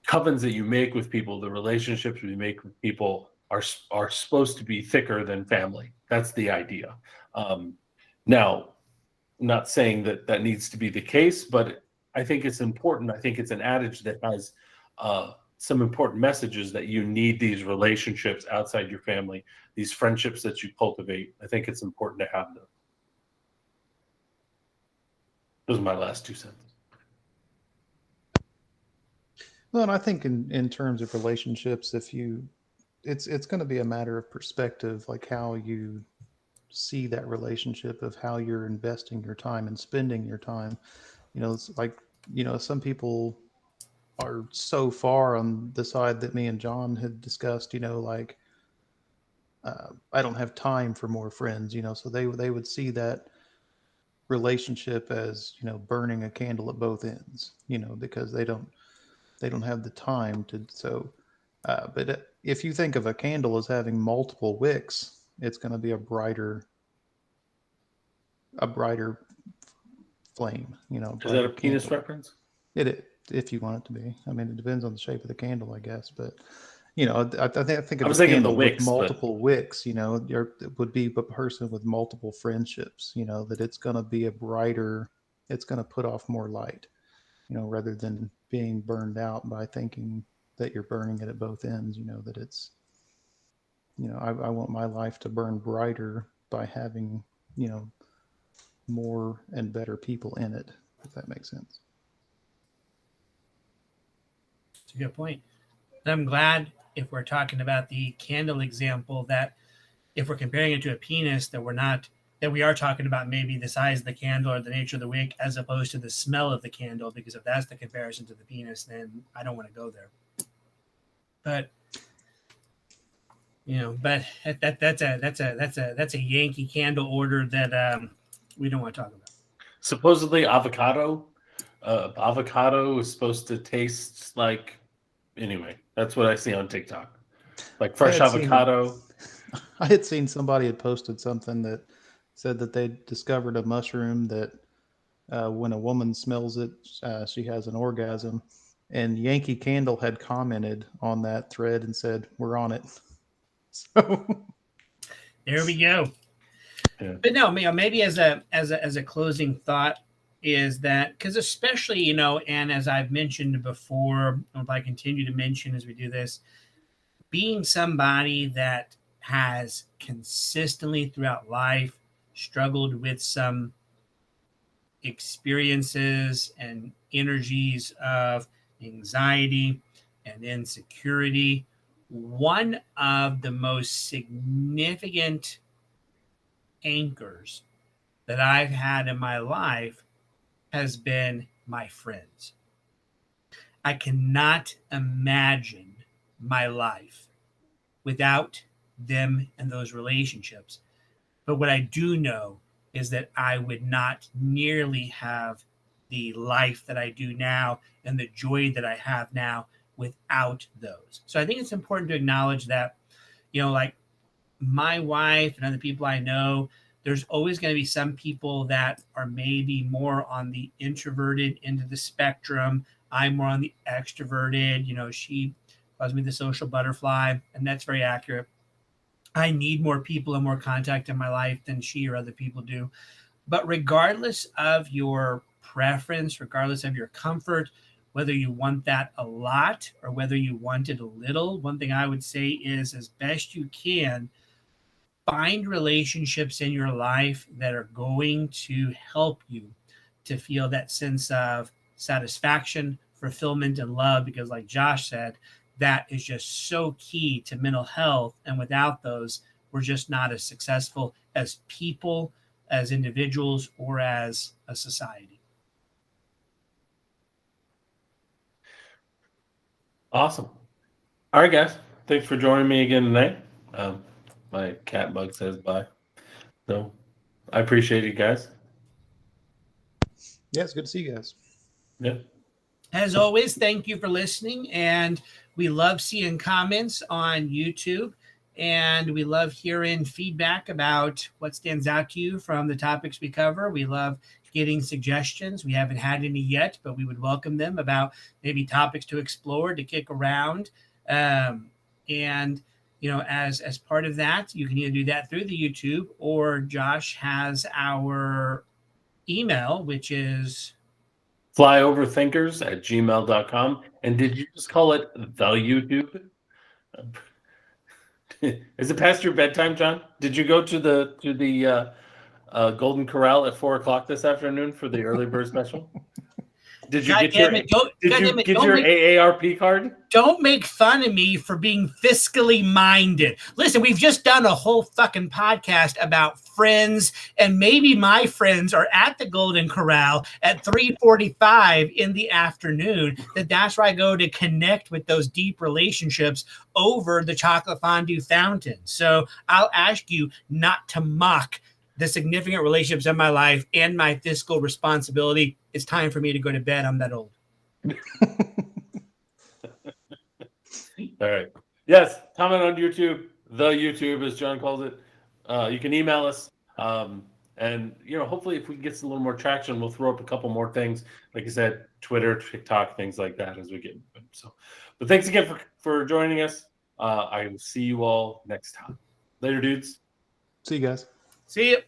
covenants that you make with people, the relationships we make with people are supposed to be thicker than family. That's the idea. Now, I'm not saying that needs to be the case, but I think it's important. I think it's an adage that has some important messages, that you need these relationships outside your family, these friendships that you cultivate. I think it's important to have them. Those are my last 2 cents. Well, and I think in terms of relationships, it's going to be a matter of perspective, like how you see that relationship, of how you're investing your time and spending your time. It's like, some people are so far on the side that me and John had discussed, like, I don't have time for more friends, so they would see that relationship as, burning a candle at both ends, because they don't have the time to. So but if you think of a candle as having multiple wicks, it's going to be a brighter flame, Is that a brighter penis candle. reference? If you want it to be. I mean, it depends on the shape of the candle, I guess. But I think of I was a thinking the candle wicks, with but multiple wicks. It would be a person with multiple friendships. That it's going to be it's going to put off more light. Rather than being burned out by thinking that you're burning it at both ends. That it's, I want my life to burn brighter by having, more and better people in it, if that makes sense. It's a good point. And I'm glad, if we're talking about the candle example, that if we're comparing it to a penis, that we are talking about maybe the size of the candle or the nature of the wick, as opposed to the smell of the candle. Because if that's the comparison to the penis, then I don't want to go there. But that's a Yankee Candle order that we don't want to talk about. supposedly avocado is supposed to taste like, anyway, that's what I see on TikTok, like fresh avocado. I had seen somebody had posted something that said that they discovered a mushroom that when a woman smells it, she has an orgasm. And Yankee Candle had commented on that thread and said, "We're on it." So There we go. Yeah. But no, maybe as a closing thought is that, because especially, and as I've mentioned before, if I continue to mention as we do this, being somebody that has consistently throughout life struggled with some experiences and energies of anxiety and insecurity, one of the most significant anchors that I've had in my life has been my friends. I cannot imagine my life without them and those relationships. But what I do know is that I would not nearly have the life that I do now and the joy that I have now without those. So I think it's important to acknowledge that, like my wife and other people I know, there's always going to be some people that are maybe more on the introverted end of the spectrum. I'm more on the extroverted. She calls me the social butterfly, and that's very accurate. I need more people and more contact in my life than she or other people do. But regardless of your preference, regardless of your comfort, whether you want that a lot or whether you want it a little, one thing I would say is, as best you can, find relationships in your life that are going to help you to feel that sense of satisfaction, fulfillment, and love. Because, like Josh said, that is just so key to mental health. And without those, we're just not as successful as people, as individuals, or as a society. Awesome. All right, guys. Thanks for joining me again tonight. My cat bug says bye. So I appreciate you guys. Yeah, it's good to see you guys. Yeah. As always, thank you for listening. And we love seeing comments on YouTube. And we love hearing feedback about what stands out to you from the topics we cover. We love getting suggestions. We haven't had any yet, but we would welcome them about maybe topics to explore, to kick around. And as part of that, you can either do that through the YouTube, or Josh has our email, which is FlyOverThinkers@gmail.com. And did you just call it the YouTube? Is it past your bedtime, John? Did you go to the Golden Corral at 4:00 this afternoon for the early bird special? Did you get your AARP card? Don't make fun of me for being fiscally minded. Listen, we've just done a whole fucking podcast about friends, and maybe my friends are at the Golden Corral at 3:45 in the afternoon. That's where I go to connect with those deep relationships over the chocolate fondue fountain. So I'll ask you not to mock the significant relationships in my life and my fiscal responsibility. It's time for me to go to bed. I'm that old. All right. Yes. Comment on YouTube. The YouTube, as John calls it. You can email us. And hopefully, if we get a little more traction, we'll throw up a couple more things. Like I said, Twitter, TikTok, things like that as we get. So, but thanks again for joining us. I will see you all next time. Later, dudes. See you guys. See you.